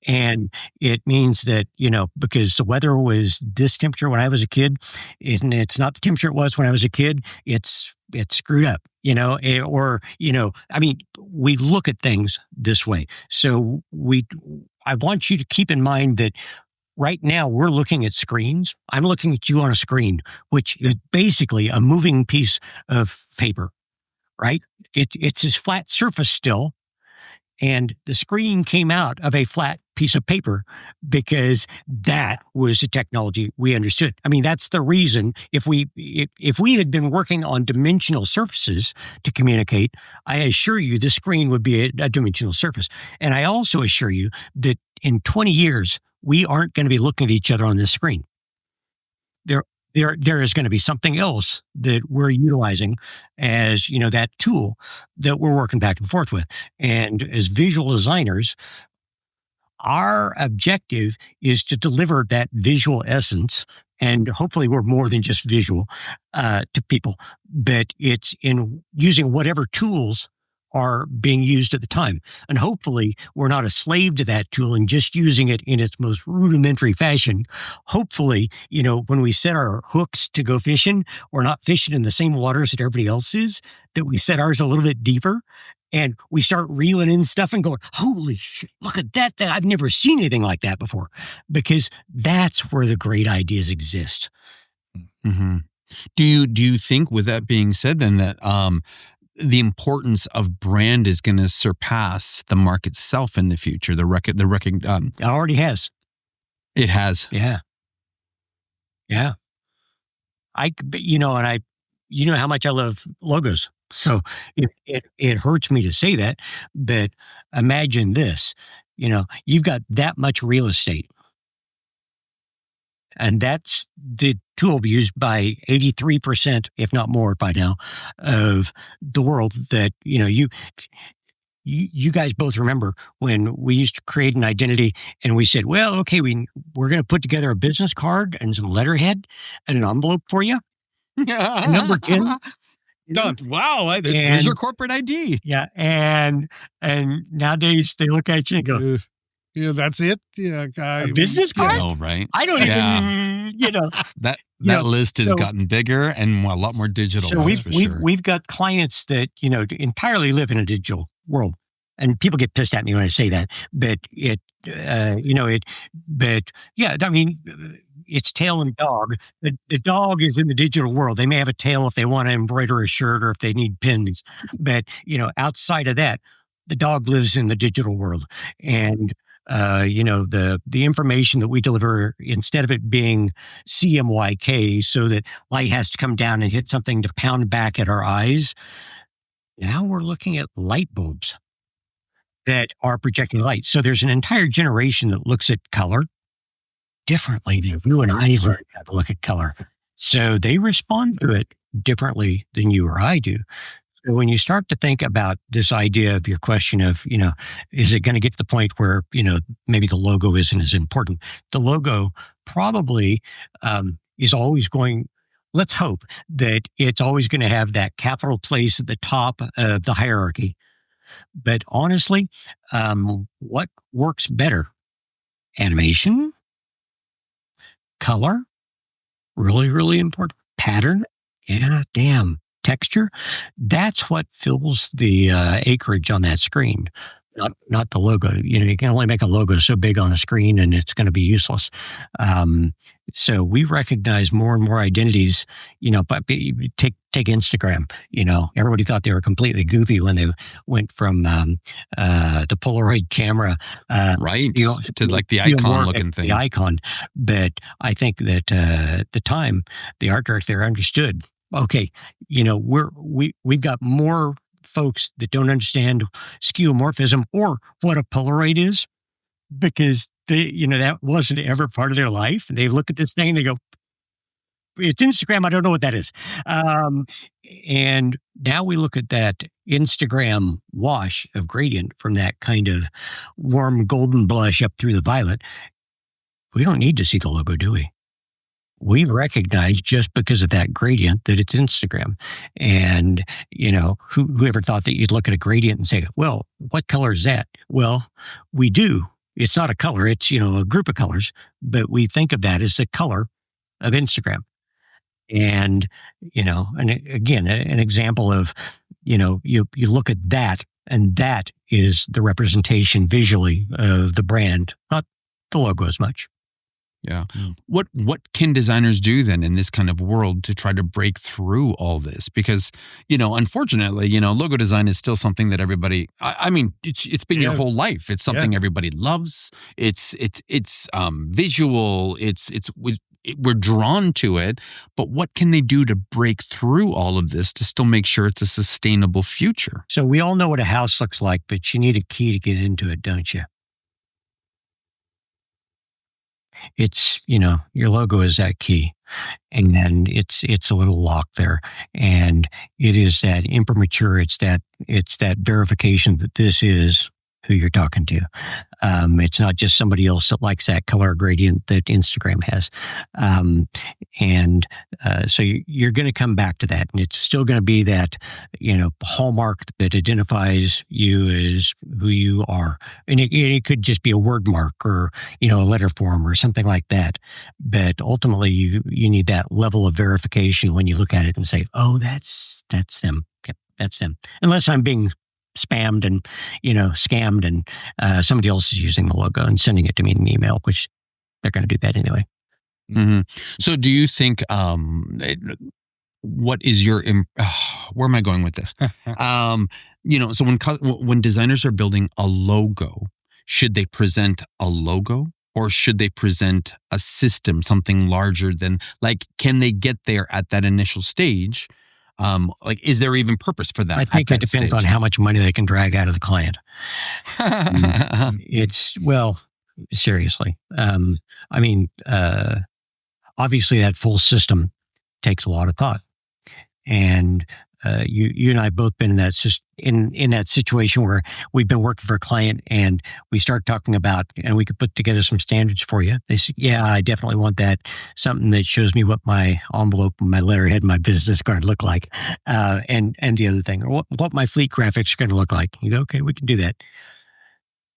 And it means that, you know, because the weather was this temperature when I was a kid, and it's not the temperature it was when I was a kid, it's screwed up, you know, or, you know, I mean, we look at things this way. So I want you to keep in mind that right now we're looking at screens. I'm looking at you on a screen, which is basically a moving piece of paper, right? It's this flat surface still. And the screen came out of a flat piece of paper because that was the technology we understood. I mean, that's the reason if we had been working on dimensional surfaces to communicate, I assure you the screen would be a dimensional surface. And I also assure you that in 20 years, we aren't going to be looking at each other on this screen. There is going to be something else that we're utilizing as, that tool that we're working back and forth with. And as visual designers, our objective is to deliver that visual essence, and hopefully we're more than just visual to people, but it's in using whatever tools are being used at the time. And hopefully we're not a slave to that tool and just using it in its most rudimentary fashion. Hopefully, when we set our hooks to go fishing, we're not fishing in the same waters that everybody else is, that we set ours a little bit deeper and we start reeling in stuff and going, holy shit, look at that. I've never seen anything like that before, because that's where the great ideas exist. Mm-hmm. Do you think, with that being said, then, that the importance of brand is going to surpass the mark itself in the future? It already has. It has. Yeah. Yeah. You know how much I love logos. So it hurts me to say that, but imagine this, you've got that much real estate. And that's the tool used by 83%, if not more by now, of the world that, you guys both remember when we used to create an identity and we said, well, okay, we're going to put together a business card and some letterhead and an envelope for you. Number 10. Done. Wow. There's your corporate ID. Yeah. And nowadays they look at you and go, yeah, that's it. Yeah, a business card? Right. I don't even, that list has gotten bigger and a lot more digital. So we've got clients that, entirely live in a digital world. And people get pissed at me when I say that, but it's tail and dog. The dog is in the digital world. They may have a tail if they want to embroider a shirt or if they need pins. But, outside of that, the dog lives in the digital world. And, the information that we deliver, instead of it being CMYK, so that light has to come down and hit something to pound back at our eyes, now we're looking at light bulbs that are projecting light. So there's an entire generation that looks at color differently than you and I learned how to look at color. So they respond to it differently than you or I do. So when you start to think about this idea of your question of, is it going to get to the point where, maybe the logo isn't as important? The logo probably is always going, let's hope that it's always going to have that capital place at the top of the hierarchy. But honestly, what works better? Animation? Color? Really, really important. Pattern? Yeah, damn. Texture? That's what fills the acreage on that screen, not the logo. You can only make a logo so big on a screen and it's going to be useless. So we recognize more and more identities, but take Instagram. Everybody thought they were completely goofy when they went from the Polaroid camera right to like the icon looking thing. The icon. But I think that at the time, the art director there understood, okay, we've got more folks that don't understand skeuomorphism or what a Polaroid is, because they, that wasn't ever part of their life. They look at this thing and they go, it's Instagram. I don't know what that is. And now we look at that Instagram wash of gradient from that kind of warm golden blush up through the violet. We don't need to see the logo, do we? We recognize just because of that gradient that it's Instagram. And, whoever thought that you'd look at a gradient and say, well, what color is that? Well, we do. It's not a color. It's, a group of colors, but we think of that as the color of Instagram. And, and again, an example of, you look at that, and that is the representation visually of the brand, not the logo as much. Yeah. What can designers do then in this kind of world to try to break through all this? Because, unfortunately, logo design is still something that everybody, I mean, it's been your whole life. It's something everybody loves. It's visual. We're drawn to it, but what can they do to break through all of this to still make sure it's a sustainable future? So we all know what a house looks like, but you need a key to get into it, don't you? It's, your logo is that key, and then it's a little lock there, and it is that imprimatur. It's that verification that this is who you're talking to. It's not just somebody else that likes that color gradient that Instagram has. So you're going to come back to that, and it's still going to be that, hallmark that identifies you as who you are. And it could just be a word mark or, a letter form or something like that. But ultimately you need that level of verification when you look at it and say, oh, that's them. Yep, that's them. Unless I'm being spammed and, scammed, and somebody else is using the logo and sending it to me in an email, which they're going to do that anyway. Mm-hmm. So do you think, what is your, where am I going with this? So when designers are building a logo, should they present a logo or should they present a system, something larger than, can they get there at that initial stage? Is there even purpose for that? I think it depends on how much money they can drag out of the client. Seriously. Obviously that full system takes a lot of thought. And you and I have both been in that situation where we've been working for a client and we start talking about, and we could put together some standards for you. They say, yeah, I definitely want that. Something that shows me what my envelope, my letterhead, my business card look like. And the other thing, or what my fleet graphics are going to look like. You go, okay, we can do that.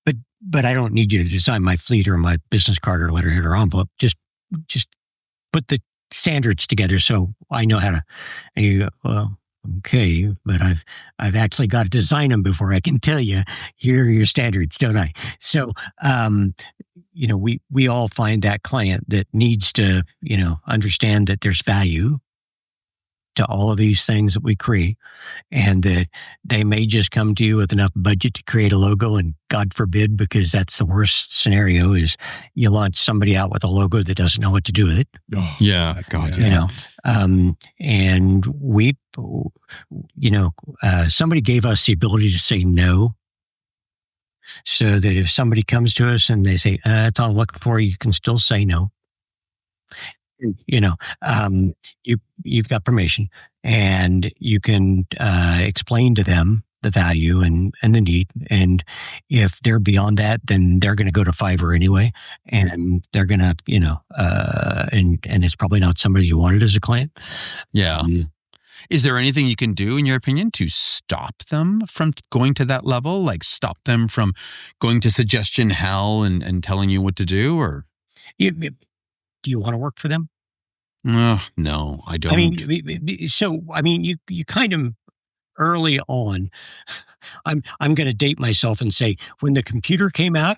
But I don't need you to design my fleet or my business card or letterhead or envelope. Just put the standards together so I know how to. And you go, well, okay, but I've actually got to design them before I can tell you, here are your standards, don't I? So, we all find that client that needs to, understand that there's value to all of these things that we create, and that they may just come to you with enough budget to create a logo, and God forbid, because that's the worst scenario, is you launch somebody out with a logo that doesn't know what to do with it. Oh, yeah, God, and we, somebody gave us the ability to say no, so that if somebody comes to us and they say, that's all I'm looking for, you can still say no. You've got permission, and you can explain to them the value and the need. And if they're beyond that, then they're going to go to Fiverr anyway, and they're going to, and it's probably not somebody you wanted as a client. Yeah. Is there anything you can do, in your opinion, to stop them from going to that level? Like stop them from going to suggestion hell and telling you what to do? Or do you want to work for them? No, I don't. You kind of early on, I'm going to date myself and say, when the computer came out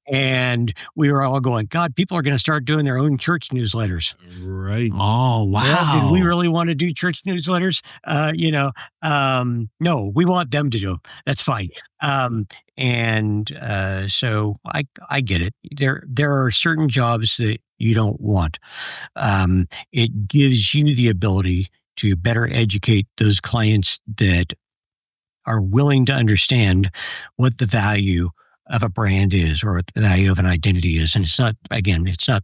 and we were all going, God, people are going to start doing their own church newsletters. Right. Oh, wow. Well, did we really want to do church newsletters? No, we want them to do them. That's fine. So I get it. There are certain jobs that you don't want. It gives you the ability to better educate those clients that are willing to understand what the value of a brand is, or what the value of an identity is. And it's not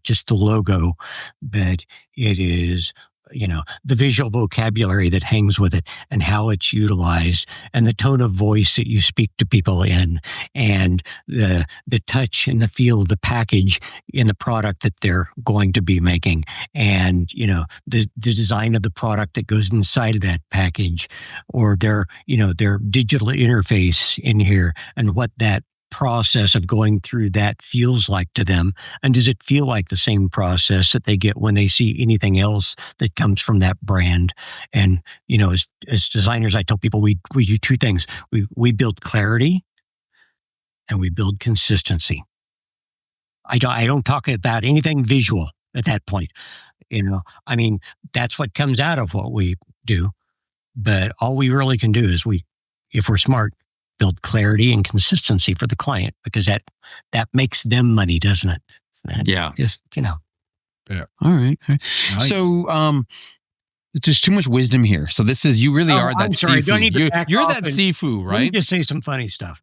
just the logo, but it is, the visual vocabulary that hangs with it, and how it's utilized, and the tone of voice that you speak to people in, and the touch and the feel of the package in the product that they're going to be making, and the design of the product that goes inside of that package, or their digital interface in here, and what that process of going through that feels like to them. And does it feel like the same process that they get when they see anything else that comes from that brand? And, as designers, I tell people we do two things. We build clarity and we build consistency. I don't talk about anything visual at that point. I mean, that's what comes out of what we do. But all we really can do is if we're smart, build clarity and consistency for the client, because that makes them money, doesn't it? Yeah. Just, Yeah. All right. Nice. So, there's too much wisdom here. So this is, you really are that I'm sorry, do I Sifu. need to back You're off that and- Sifu, Let me right? just say some funny stuff.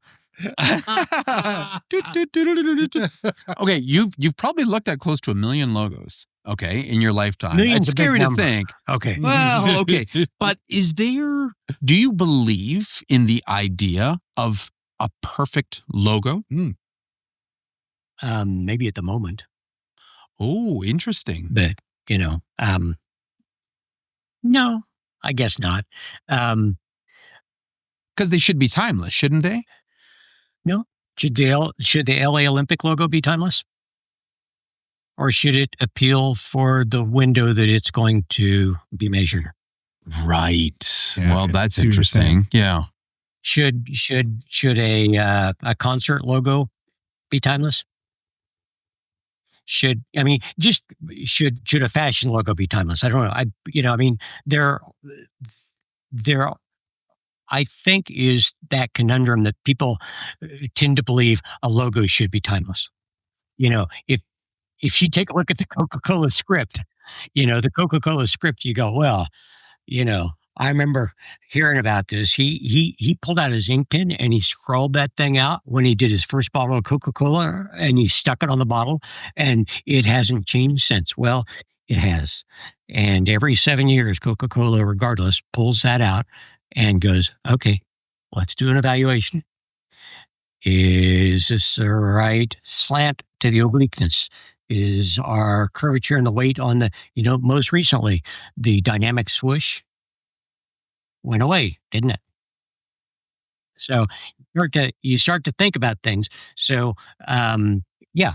Okay, you've probably looked at close to 1 million logos, okay, in your lifetime. Million's It's a big scary to number. think. Okay. Well, okay. But do you believe in the idea of a perfect logo? Maybe at the moment, Oh, interesting. but no, I guess not. Because they should be timeless, shouldn't they? Should the LA Olympic logo be timeless? Or should it appeal for the window that it's going to be measured? Right. Yeah, Well, okay. that's See what you're saying. interesting. Yeah. Should a concert logo be timeless? Should a fashion logo be timeless? I don't know. There I think is that conundrum that people tend to believe a logo should be timeless. If you take a look at the Coca-Cola script, you go, well, I remember hearing about this. He pulled out his ink pen and he scrawled that thing out when he did his first bottle of Coca-Cola, and he stuck it on the bottle, and it hasn't changed since. Well, it has. And every 7 years, Coca-Cola, regardless, pulls that out and goes, okay, let's do an evaluation. Is this the right slant to the obliqueness? Is our curvature and the weight on the, most recently, the dynamic swoosh went away, didn't it? So you start to think about things. So, even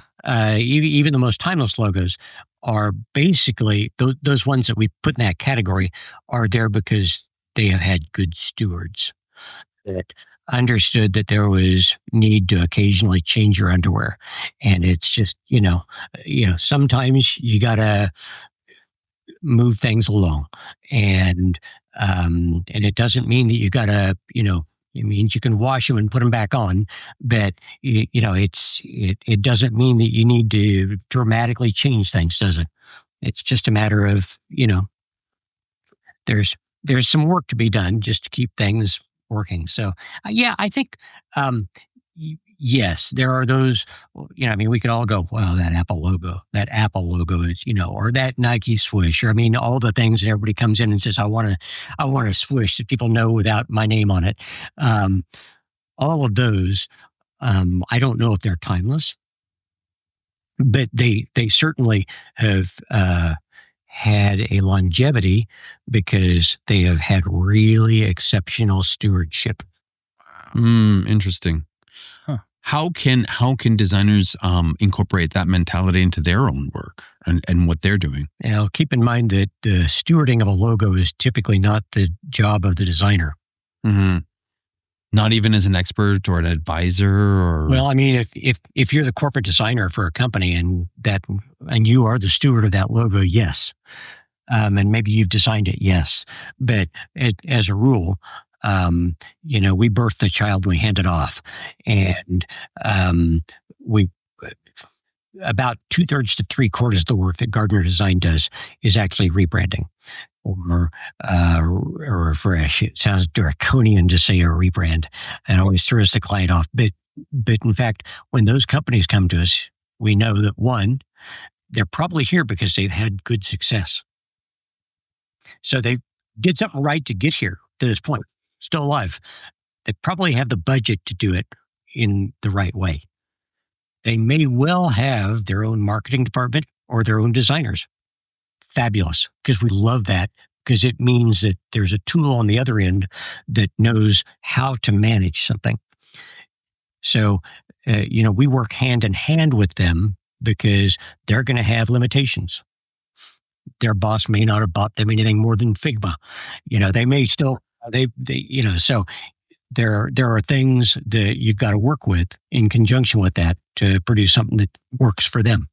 the most timeless logos are basically those ones that we put in that category are there because they have had good stewards that understood that there was need to occasionally change your underwear. And it's just, sometimes you got to move things along. And it doesn't mean that you got to, it means you can wash them and put them back on, but it doesn't mean that you need to dramatically change things, does it? It's just a matter of, there's some work to be done just to keep things working. So, I think, yes, there are those, we could all go, well, that Apple logo is, or that Nike swoosh, or all the things that everybody comes in and says, I want a swoosh that people know without my name on it. All of those, I don't know if they're timeless, but they certainly have, had a longevity because they have had really exceptional stewardship. Interesting. Huh. How can designers incorporate that mentality into their own work and what they're doing? Keep in mind that the stewarding of a logo is typically not the job of the designer. Mm-hmm. Not even as an expert or an advisor, or well, if you're the corporate designer for a company and you are the steward of that logo, yes, and maybe you've designed it, yes, but as a rule, we birth the child and we hand it off, and we about 2/3 to 3/4 of the work that Gardner Design does is actually rebranding or refresh. It sounds draconian to say a rebrand, and always throws the client off. But in fact, when those companies come to us, we know that one, they're probably here because they've had good success. So they did something right to get here to this point, still alive. They probably have the budget to do it in the right way. They may well have their own marketing department or their own designers. Fabulous, because we love that, because it means that there's a tool on the other end that knows how to manage something. So, we work hand in hand with them because they're going to have limitations. Their boss may not have bought them anything more than Figma. They may still, so there are things that you've got to work with in conjunction with that to produce something that works for them.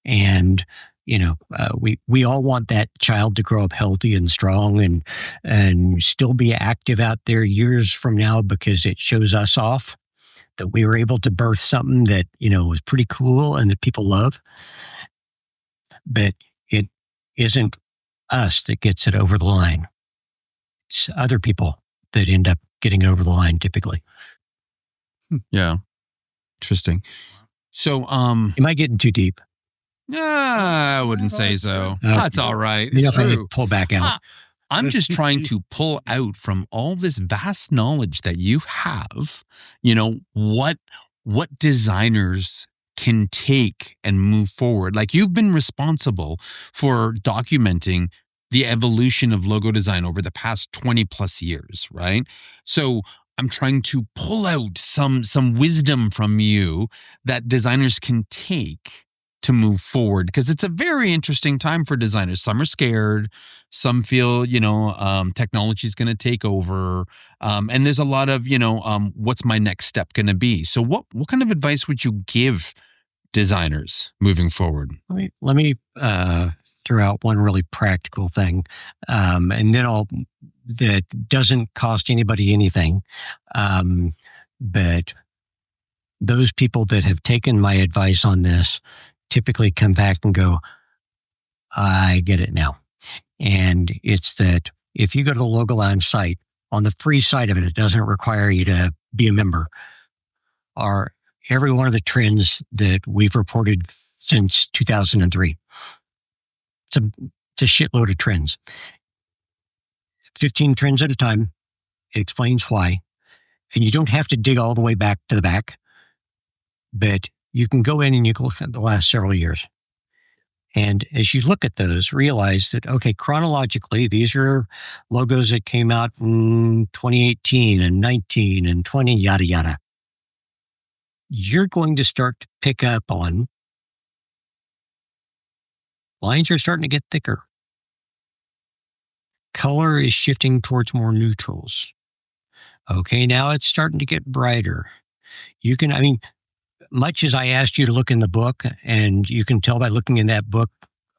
And we all want that child to grow up healthy and strong and still be active out there years from now, because it shows us off that we were able to birth something that was pretty cool and that people love. But it isn't us that gets it over the line. It's other people that end up getting over the line typically. Yeah. Interesting. So, am I getting too deep? I wouldn't say so. That's all right. It's true. Pull back out. I'm just trying to pull out from all this vast knowledge that you have, what designers can take and move forward. Like, you've been responsible for documenting the evolution of logo design over the past 20 plus years, right? So I'm trying to pull out some wisdom from you that designers can take to move forward, because it's a very interesting time for designers. Some are scared, some feel technology is going to take over, and there's a lot of what's my next step going to be. So what kind of advice would you give designers moving forward? Let me throw out one really practical thing, and then that doesn't cost anybody anything, but those people that have taken my advice on this typically come back and go, I get it now. And it's that if you go to the Logo Lounge site, on the free side of it, it doesn't require you to be a member, are every one of the trends that we've reported since 2003. It's a shitload of trends. 15 trends at a time. It explains why. And you don't have to dig all the way back to the back, but you can go in and you can look at the last several years. And as you look at those, realize that, okay, chronologically, these are logos that came out in 2018 and 19 and 20, yada, yada. You're going to start to pick up on lines are starting to get thicker. Color is shifting towards more neutrals. Okay, now it's starting to get brighter. Much as I asked you to look in the book, and you can tell by looking in that book,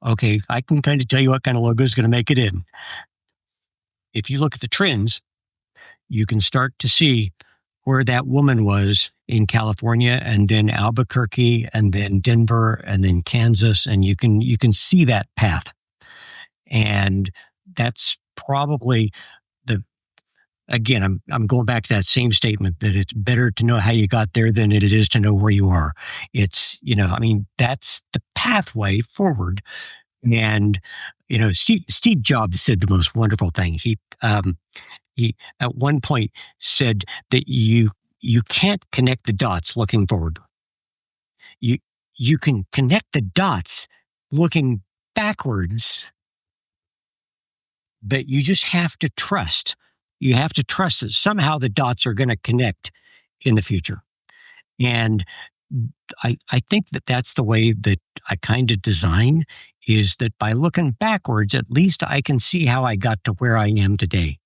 okay, I can kind of tell you what kind of logo is going to make it in. If you look at the trends, you can start to see where that woman was in California, and then Albuquerque, and then Denver, and then Kansas, and you can see that path. And that's probably again, I'm going back to that same statement that it's better to know how you got there than it is to know where you are. It's, that's the pathway forward. And, Steve Jobs said the most wonderful thing. He at one point said that you can't connect the dots looking forward. You can connect the dots looking backwards, but you just have to trust. You have to trust that somehow the dots are going to connect in the future. And I think that that's the way that I kind of design, is that by looking backwards, at least I can see how I got to where I am today,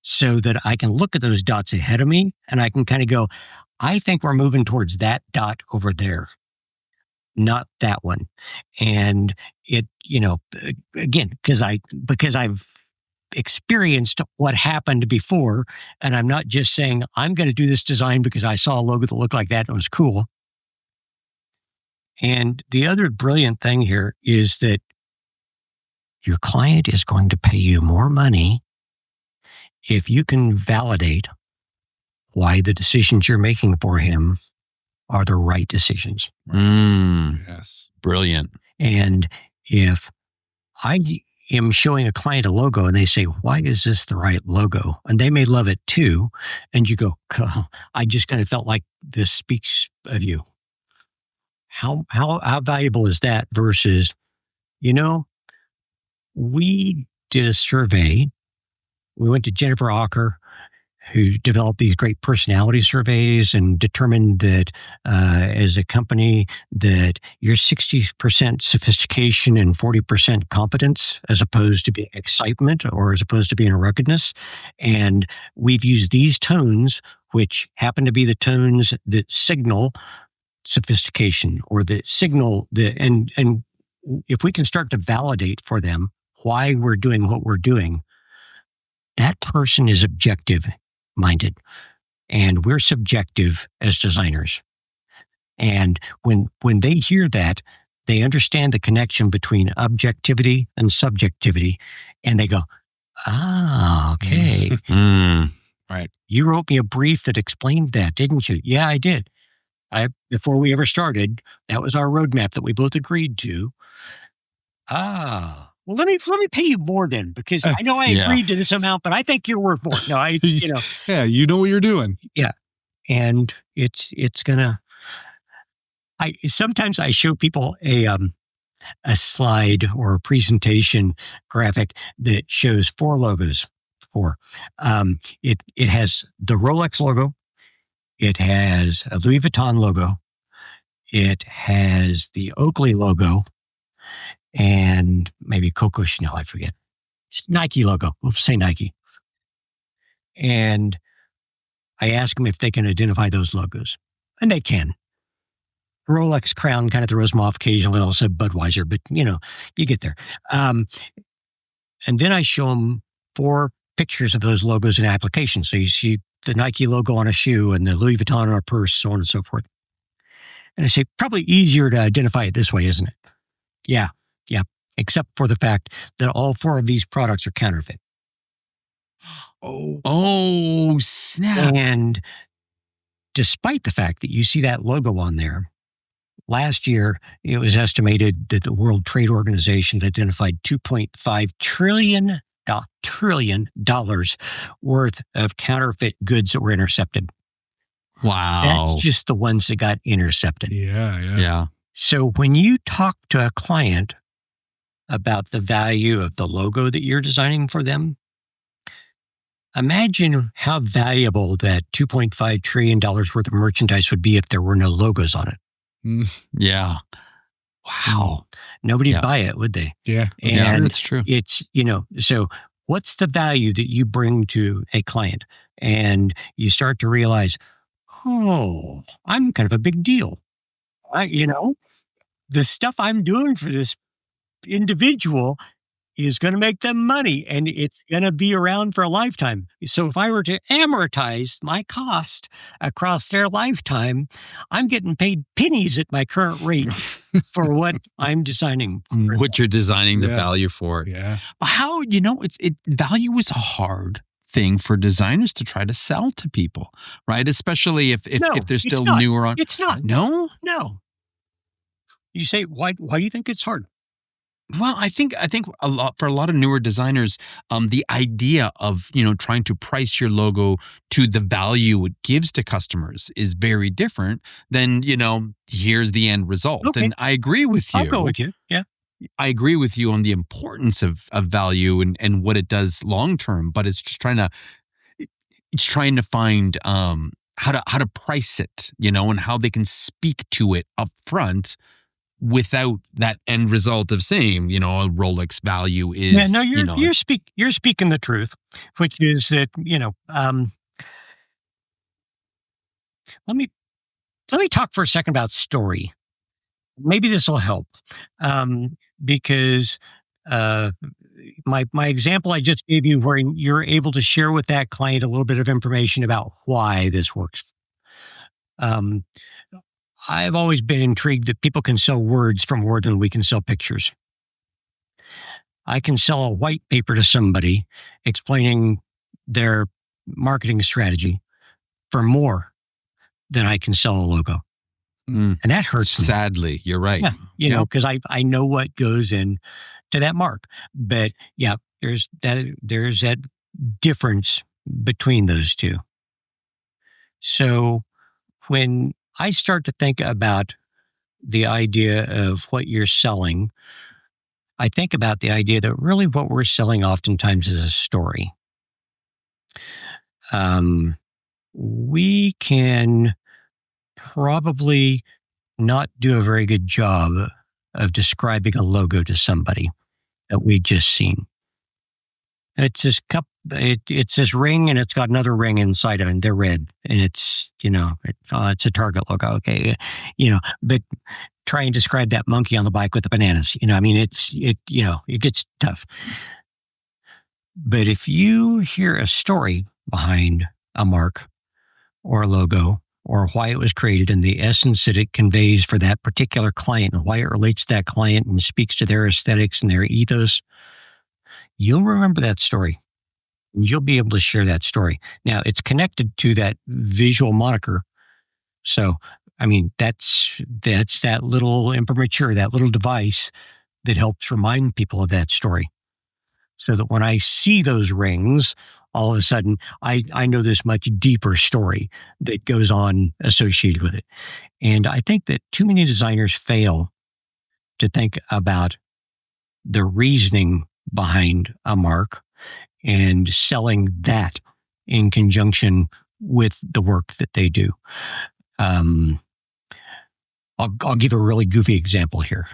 so that I can look at those dots ahead of me and I can kind of go, I think we're moving towards that dot over there, not that one. And it, again, because I've experienced what happened before, and I'm not just saying I'm going to do this design because I saw a logo that looked like that and it was cool. And the other brilliant thing here is that your client is going to pay you more money if you can validate why the decisions you're making for him are the right decisions. Yes. Brilliant. And if I am showing a client a logo and they say, why is this the right logo? And they may love it too. And you go, I just kind of felt like this speaks of you. How valuable is that versus, we did a survey. We went to Jennifer Ocker who developed these great personality surveys and determined that as a company that you're 60% sophistication and 40% competence as opposed to being excitement or as opposed to being ruggedness. And we've used these tones, which happen to be the tones that signal sophistication or that signal and if we can start to validate for them why we're doing what we're doing, that person is objective minded and we're subjective as designers. And when they hear that, they understand the connection between objectivity and subjectivity, and they go, okay. Right. You wrote me a brief that explained that, didn't you? Yeah, I did. Before we ever started, that was our roadmap that we both agreed to. Well, let me pay you more then, because I know I agreed to this amount, but I think you're worth more. No, Yeah, you know what you're doing. Yeah, and it's gonna. Sometimes I show people a slide or a presentation graphic that shows 4 logos. 4. It has the Rolex logo. It has a Louis Vuitton logo. It has the Oakley logo. And maybe Coco Chanel, I forget. It's Nike logo. We'll say Nike. And I ask them if they can identify those logos. And they can. Rolex crown kind of throws them off occasionally. They'll say Budweiser, but you get there. And then I show them 4 pictures of those logos in applications. So you see the Nike logo on a shoe and the Louis Vuitton on a purse, so on and so forth. And I say, probably easier to identify it this way, isn't it? Yeah. Except for the fact that all 4 of these products are counterfeit. Oh, snap. And despite the fact that you see that logo on there, last year it was estimated that the World Trade Organization identified $2.5 trillion worth of counterfeit goods that were intercepted. Wow. That's just the ones that got intercepted. Yeah. So when you talk to a client about the value of the logo that you're designing for them, imagine how valuable that $2.5 trillion worth of merchandise would be if there were no logos on it. Yeah. Wow. Nobody'd buy it, would they? Yeah. And that's true. It's, so what's the value that you bring to a client? And you start to realize, I'm kind of a big deal. The stuff I'm doing for this individual is going to make them money and it's going to be around for a lifetime. So if I were to amortize my cost across their lifetime, I'm getting paid pennies at my current rate for what I'm designing. What you're designing the value for. Yeah. How, value is a hard thing for designers to try to sell to people, right? Especially if they're still newer on. It's not. No? No. You say, why do you think it's hard? Well, I think for a lot of newer designers, the idea of, trying to price your logo to the value it gives to customers is very different than, here's the end result. Okay. And I agree with you. I'll go with you. Yeah. I agree with you on the importance of value and what it does long term, but it's just trying to find how to price it, and how they can speak to it up front without that end result of saying, a Rolex value is. Yeah, no, you're speaking the truth, which is that let me talk for a second about story. Maybe this will help because my example I just gave you, where you're able to share with that client a little bit of information about why this works. I've always been intrigued that people can sell words for more than we can sell pictures. I can sell a white paper to somebody explaining their marketing strategy for more than I can sell a logo. And that hurts me. Sadly, you're right. Yeah, because I know what goes in to that mark. But there's that difference between those two. So when I start to think about the idea of what you're selling, I think about the idea that really what we're selling oftentimes is a story. we can probably not do a very good job of describing a logo to somebody that we just seen. It's this cup. It's this ring, and it's got another ring inside of it. And they're red, and it's it's a Target logo. Okay, but try and describe that monkey on the bike with the bananas. It gets tough. But if you hear a story behind a mark or a logo or why it was created and the essence that it conveys for that particular client and why it relates to that client and speaks to their aesthetics and their ethos, you'll remember that story. You'll be able to share that story. Now, it's connected to that visual moniker. So, that's that little imprimatur, that little device that helps remind people of that story. So that when I see those rings, all of a sudden, I know this much deeper story that goes on associated with it. And I think that too many designers fail to think about the reasoning behind a mark and selling that in conjunction with the work that they do. I'll give a really goofy example here,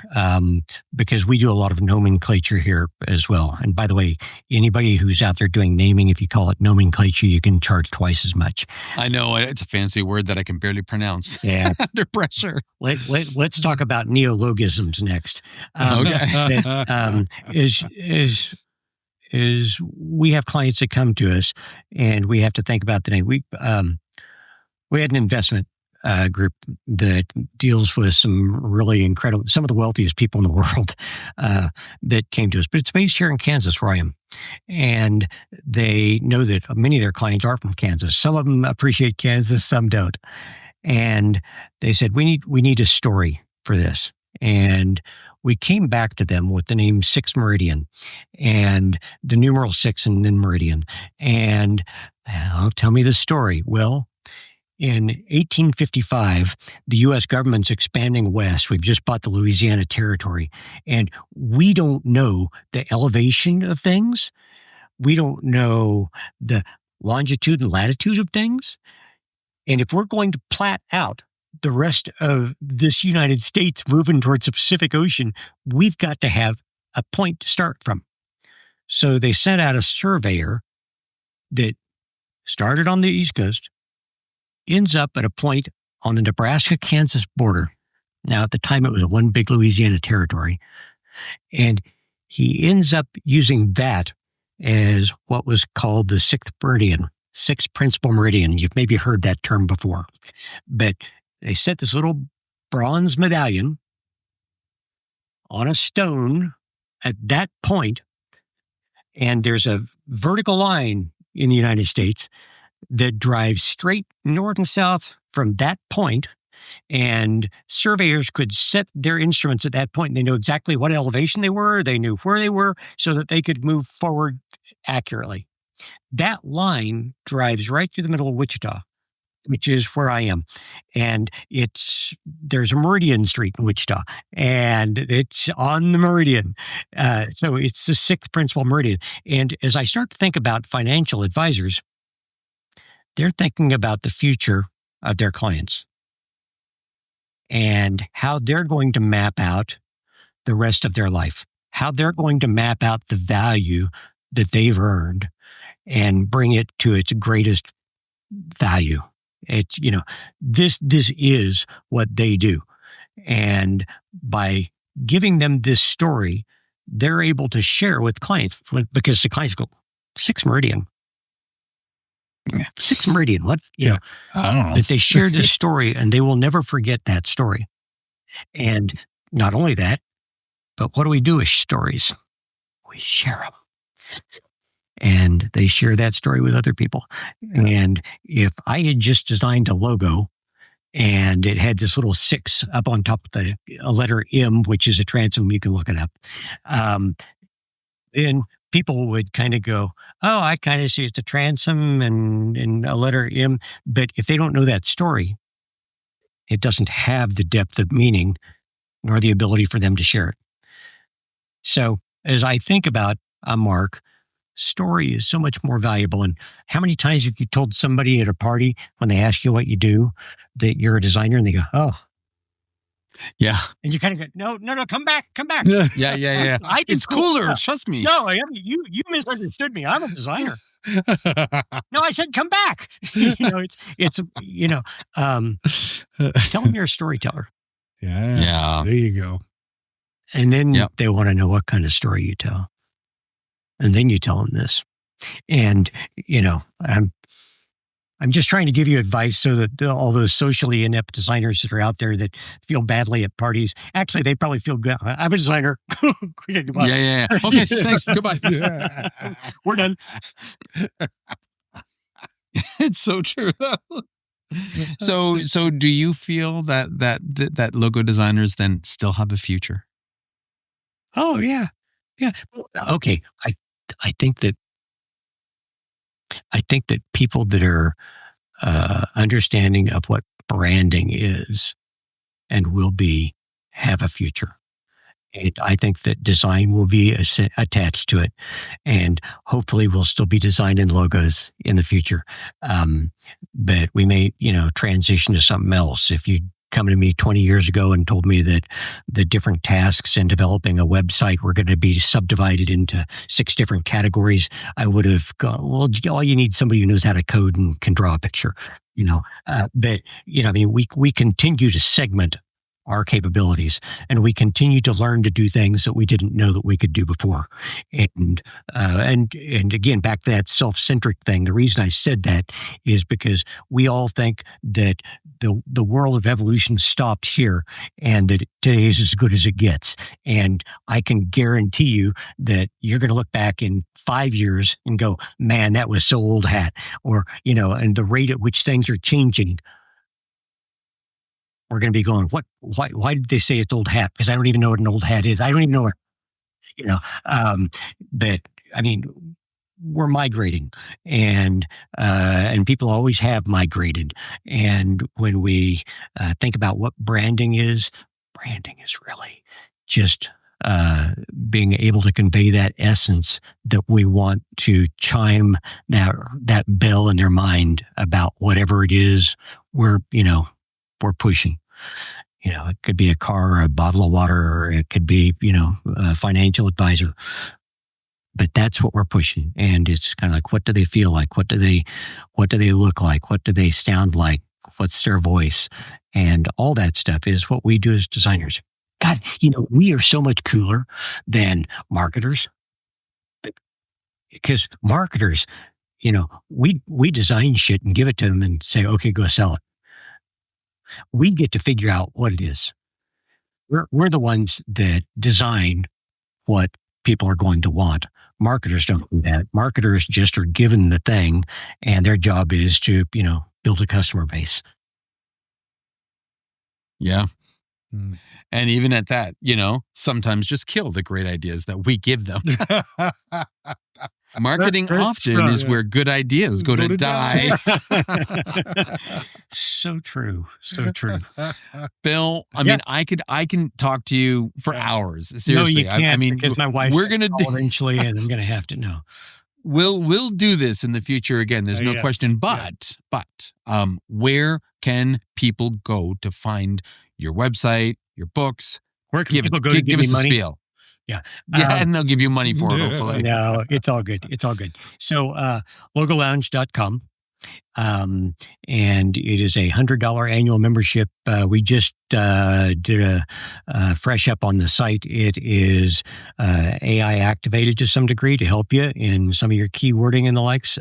because we do a lot of nomenclature here as well. And by the way, anybody who's out there doing naming, if you call it nomenclature, you can charge twice as much. I know, it's a fancy word that I can barely pronounce. Yeah, under pressure. Let's talk about neologisms next. Is we have clients that come to us, and we have to think about the name. We had an investment group that deals with some really incredible, some of the wealthiest people in the world that came to us. But it's based here in Kansas, where I am. And they know that many of their clients are from Kansas. Some of them appreciate Kansas, some don't. And they said, we need a story for this. And we came back to them with the name 6 Meridian and the numeral 6 and then Meridian. And tell me the story. Well, in 1855, the U.S. government's expanding west. We've just bought the Louisiana Territory, and we don't know the elevation of things. We don't know the longitude and latitude of things. And if we're going to plat out the rest of this United States moving towards the Pacific Ocean, we've got to have a point to start from. So they sent out a surveyor that started on the East Coast, ends up at a point on the Nebraska-Kansas border. Now, at the time, it was one big Louisiana Territory. And he ends up using that as what was called the 6th meridian, 6th principal meridian. You've maybe heard that term before. But they set this little bronze medallion on a stone at that point, and there's a vertical line in the United States that drives straight north and south from that point, and surveyors could set their instruments at that point. And they knew exactly what elevation they were. They knew where they were so that they could move forward accurately. That line drives right through the middle of Wichita, which is where I am. And there's a Meridian Street in Wichita, and it's on the Meridian. So it's the 6th principal meridian. And as I start to think about financial advisors, they're thinking about the future of their clients and how they're going to map out the rest of their life, how they're going to map out the value that they've earned and bring it to its greatest value. It's, this is what they do. And by giving them this story, they're able to share with clients, because the clients go, 6 Meridian. 6 Meridian, what? I don't know. That they share this story, and they will never forget that story. And not only that, but what do we do with stories? We share them. And they share that story with other people. And if I had just designed a logo and it had this little 6 up on top of a letter M, which is a transom, you can look it up, then people would kind of go, oh, I kind of see it's a transom and a letter M. But if they don't know that story, it doesn't have the depth of meaning nor the ability for them to share it. So as I think about a mark, story is so much more valuable. And how many times have you told somebody at a party when they ask you what you do that you're a designer and they go, oh, Yeah. and you kind of go, no, come back. Yeah. It's cooler. Trust me. No, you misunderstood me. I'm a designer. No, I said, come back. Tell them you're a storyteller. Yeah. There you go. And then they want to know what kind of story you tell. And then you tell them this. And, I'm just trying to give you advice so that all those socially inept designers that are out there that feel badly at parties, actually, they probably feel good. I'm a designer. Yeah. Okay, thanks. Goodbye. We're done. It's so true, though. So do you feel that logo designers then still have a future? Oh, yeah. Well, okay. I think that people that are understanding of what branding is and will be have a future. And I think that design will be attached to it, and hopefully we'll still be designing logos in the future. But we may, transition to something else. If you come to me 20 years ago and told me that the different tasks in developing a website were going to be subdivided into 6 different categories, I would have gone, well, all you need somebody who knows how to code and can draw a picture, but, we continue to segment our capabilities, and we continue to learn to do things that we didn't know that we could do before. And again, back to that self-centric thing. The reason I said that is because we all think that the world of evolution stopped here and that today is as good as it gets. And I can guarantee you that you're going to look back in 5 years and go, man, that was so old hat. Or, and the rate at which things are changing, we're going to be going, why did they say it's old hat? Because I don't even know what an old hat is. I don't even know but we're migrating, and people always have migrated. And when we think about what branding is really just being able to convey that essence that we want to chime that bell in their mind about whatever it is we're pushing. It could be a car or a bottle of water, or it could be, a financial advisor. But that's what we're pushing. And it's kind of like, what do they feel like? What do they look like? What do they sound like? What's their voice? And all that stuff is what we do as designers. God, we are so much cooler than marketers. Because marketers, we design shit and give it to them and say, okay, go sell it. We get to figure out what it is. We're the ones that design what people are going to want. Marketers don't do that. Marketers just are given the thing, and their job is to, build a customer base. Yeah. And even at that, sometimes just kill the great ideas that we give them. Marketing often is where good ideas go to die. So true. Bill, I can talk to you for hours. Seriously. No, you can't, because my wife's we're gonna do eventually, and I'm going to have to know. We'll do this in the future again. There's no question. But where can people go to find your website, your books? Where can people go to give us me money? A spiel. Yeah. And they'll give you money for it, hopefully. No, it's all good. So, LogoLounge.com. And it is a $100 annual membership. We just did a fresh up on the site. It is AI activated to some degree to help you in some of your keywording and the likes.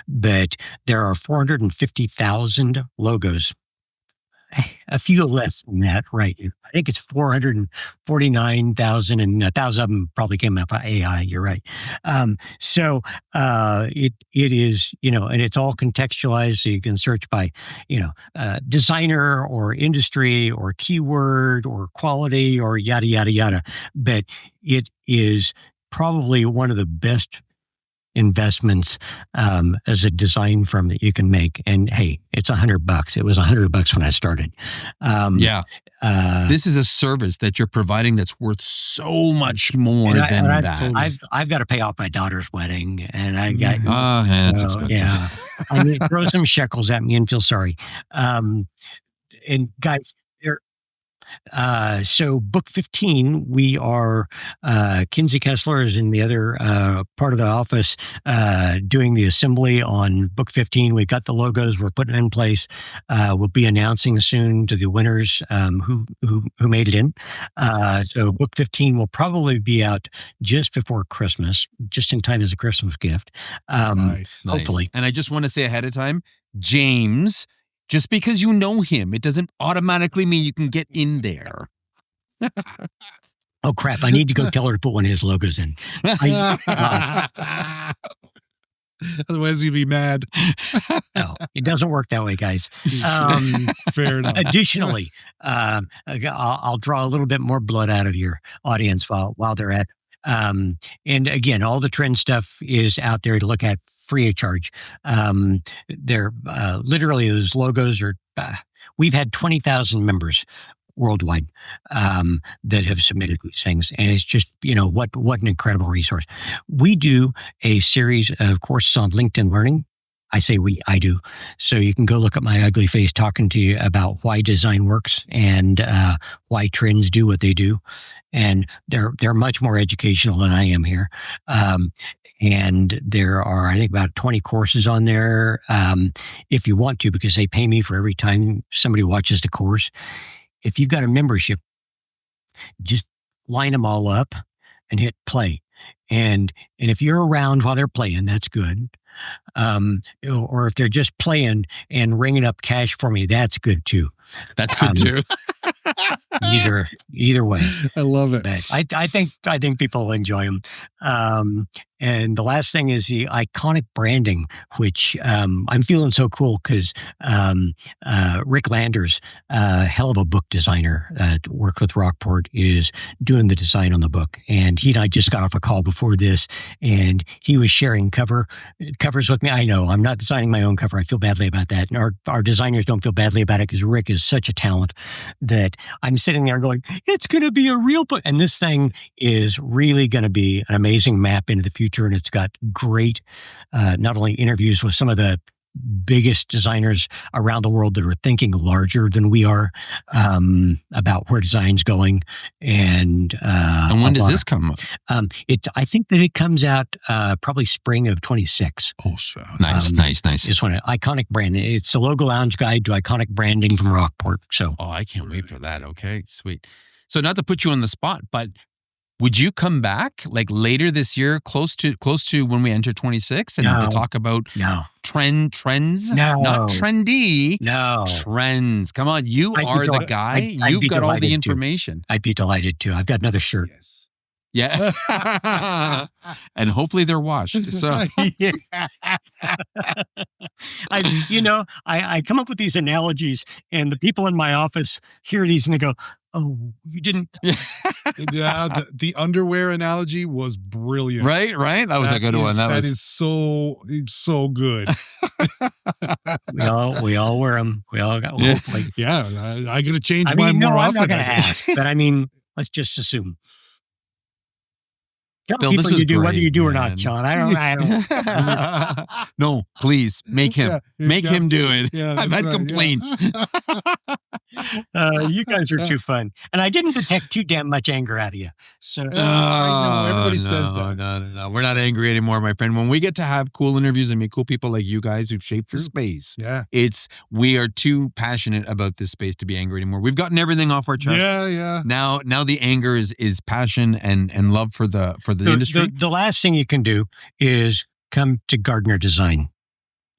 But there are 450,000 logos. A few less than that, right? I think it's 449,000, and 1,000 of them probably came out by AI. You're right. So it is, and it's all contextualized, so you can search by, designer or industry or keyword or quality or yada yada yada. But it is probably one of the best investments as a design firm that you can make. And hey, it's $100. It was $100 when I started. This is a service that you're providing that's worth so much more than that. I've got to pay off my daughter's wedding, and I got that's expensive. Yeah, I mean, throw some shekels at me and feel sorry. And guys, so book 15, we are, Kinsey Kessler is in the other part of the office doing the assembly on book 15. We've got the logos we're putting in place. We'll be announcing soon to the winners who made it in. So book 15 will probably be out just before Christmas, just in time as a Christmas gift. Nice. Hopefully. And I just want to say ahead of time, James, just because you know him, it doesn't automatically mean you can get in there. Oh, crap. I need to go tell her to put one of his logos in. Otherwise, you'd be mad. No, it doesn't work that way, guys. Fair enough. Additionally, I'll draw a little bit more blood out of your audience while they're at. And again, all the trend stuff is out there to look at free of charge. They're literally, those logos are, we've had 20,000 members worldwide that have submitted these things. And it's just, what an incredible resource. We do a series of courses on LinkedIn Learning. I say I do. So you can go look at my ugly face talking to you about why design works and why trends do what they do. And they're much more educational than I am here. And there are, I think, about 20 courses on there if you want to, because they pay me for every time somebody watches the course. If you've got a membership, just line them all up and hit play. And if you're around while they're playing, that's good. Or if they're just playing and ringing up cash for me, that's good too. That's good too. Either way, I love it. But I think people will enjoy them. And the last thing is the iconic branding, which I'm feeling so cool because Rick Landers, hell of a book designer, worked with Rockport, is doing the design on the book. And he and I just got off a call before this, and he was sharing covers with me. I know I'm not designing my own cover. I feel badly about that. And our designers don't feel badly about it because Rick is such a talent that I'm sitting there going, it's going to be a real book. And this thing is really going to be an amazing map into the future. And it's got great, not only interviews with some of the biggest designers around the world that are thinking larger than we are about where design's going. And when does this come up? I think that it comes out probably spring of 26. Oh, so nice. It's one iconic brand. It's a Logo Lounge guide to iconic branding from Rockport. So, I can't wait for that. Okay, sweet. So not to put you on the spot, but would you come back like later this year, close to when we enter 26, and to talk about trends? No, not trendy. No, trends. Come on, you are the guy. You've got all the information. I'd be delighted to. I've got another shirt. Yes. Yeah, and hopefully they're washed. So I come up with these analogies, and the people in my office hear these and they go, "Oh, you didn't." Yeah, the underwear analogy was brilliant. Right. That was a good one. That is so good. we all wear them. We all got. Hopefully. Yeah, I got to change mine more often. I'm not going to ask, but I mean, let's just assume. Tell Bill, people you do great, whether you do man. or not, John. I don't. No, please make him him do it. Yeah, I've had complaints. You guys are too fun, and I didn't detect too damn much anger out of you. So I know, everybody says that. No, we're not angry anymore, my friend. When we get to have cool interviews and meet cool people like you guys who've shaped the space, we are too passionate about this space to be angry anymore. We've gotten everything off our chests. Yeah. Now the anger is passion and love for the industry. The last thing you can do is come to Gardner Design.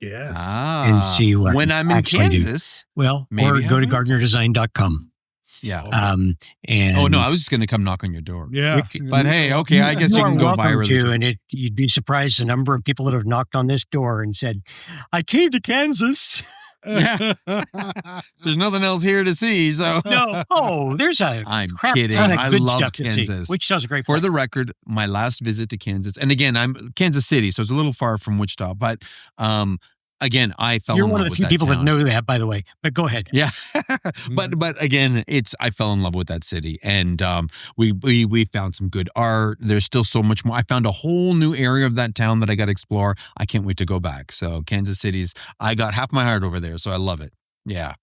Yes. And see what when I'm in Kansas. Do. Well, or go to gardnerdesign.com. Yeah. And I was just going to come knock on your door. Yeah. But hey, okay, I guess you can go viral too. And you'd be surprised the number of people that have knocked on this door and said, "I came to Kansas." Yeah. There's nothing else here to see, so. No. Oh, there's a I'm crap kidding. ton of I good love stuff to see. Kansas. Wichita's a great For place. the record, my last visit to Kansas, and again, I'm Kansas City, so it's a little far from Wichita, but again, I fell You're in love one of the with few that people town. that know that, by the way. But go ahead. Yeah, but again, I fell in love with that city, and we found some good art. There's still so much more. I found a whole new area of that town that I got to explore. I can't wait to go back. So Kansas City's, I got half my heart over there, so I love it. Yeah.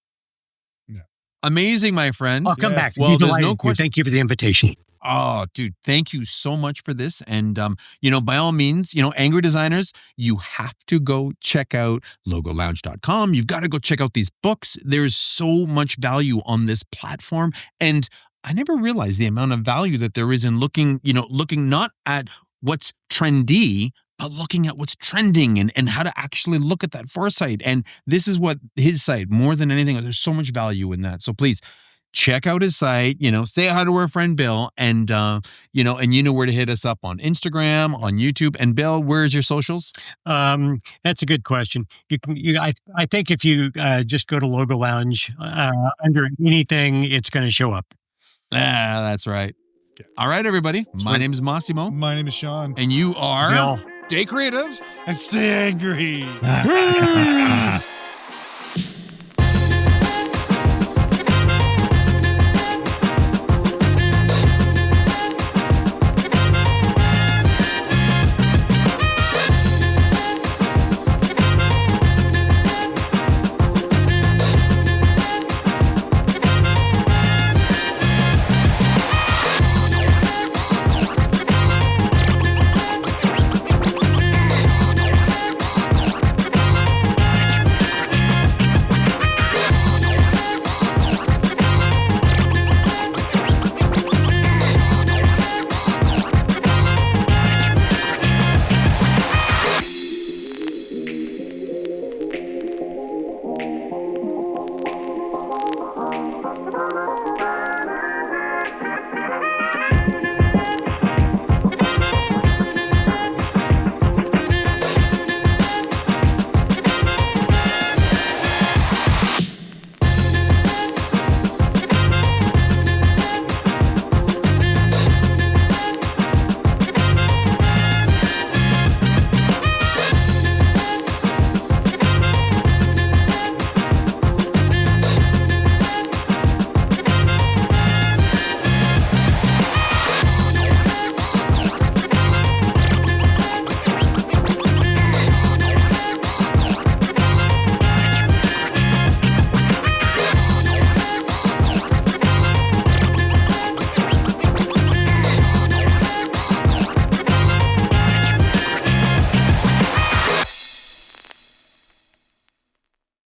Amazing, my friend. I'll come back. Well, there's no question. question. Thank you for the invitation. Oh, dude, thank you so much for this. And, by all means, angry designers, you have to go check out LogoLounge.com. You've got to go check out these books. There's so much value on this platform. And I never realized the amount of value that there is in looking not at what's trendy, but looking at what's trending and how to actually look at that foresight. And this is what his site, more than anything, there's so much value in that. So please, check out his site, say hi to our friend Bill, and you know where to hit us up on Instagram, on YouTube. And Bill, where's your socials? That's a good question. I think if you just go to Logo Lounge under anything, it's going to show up. That's right. All right, everybody. My name is Massimo. My name is Sean. And you are Bill. Stay creative And stay angry.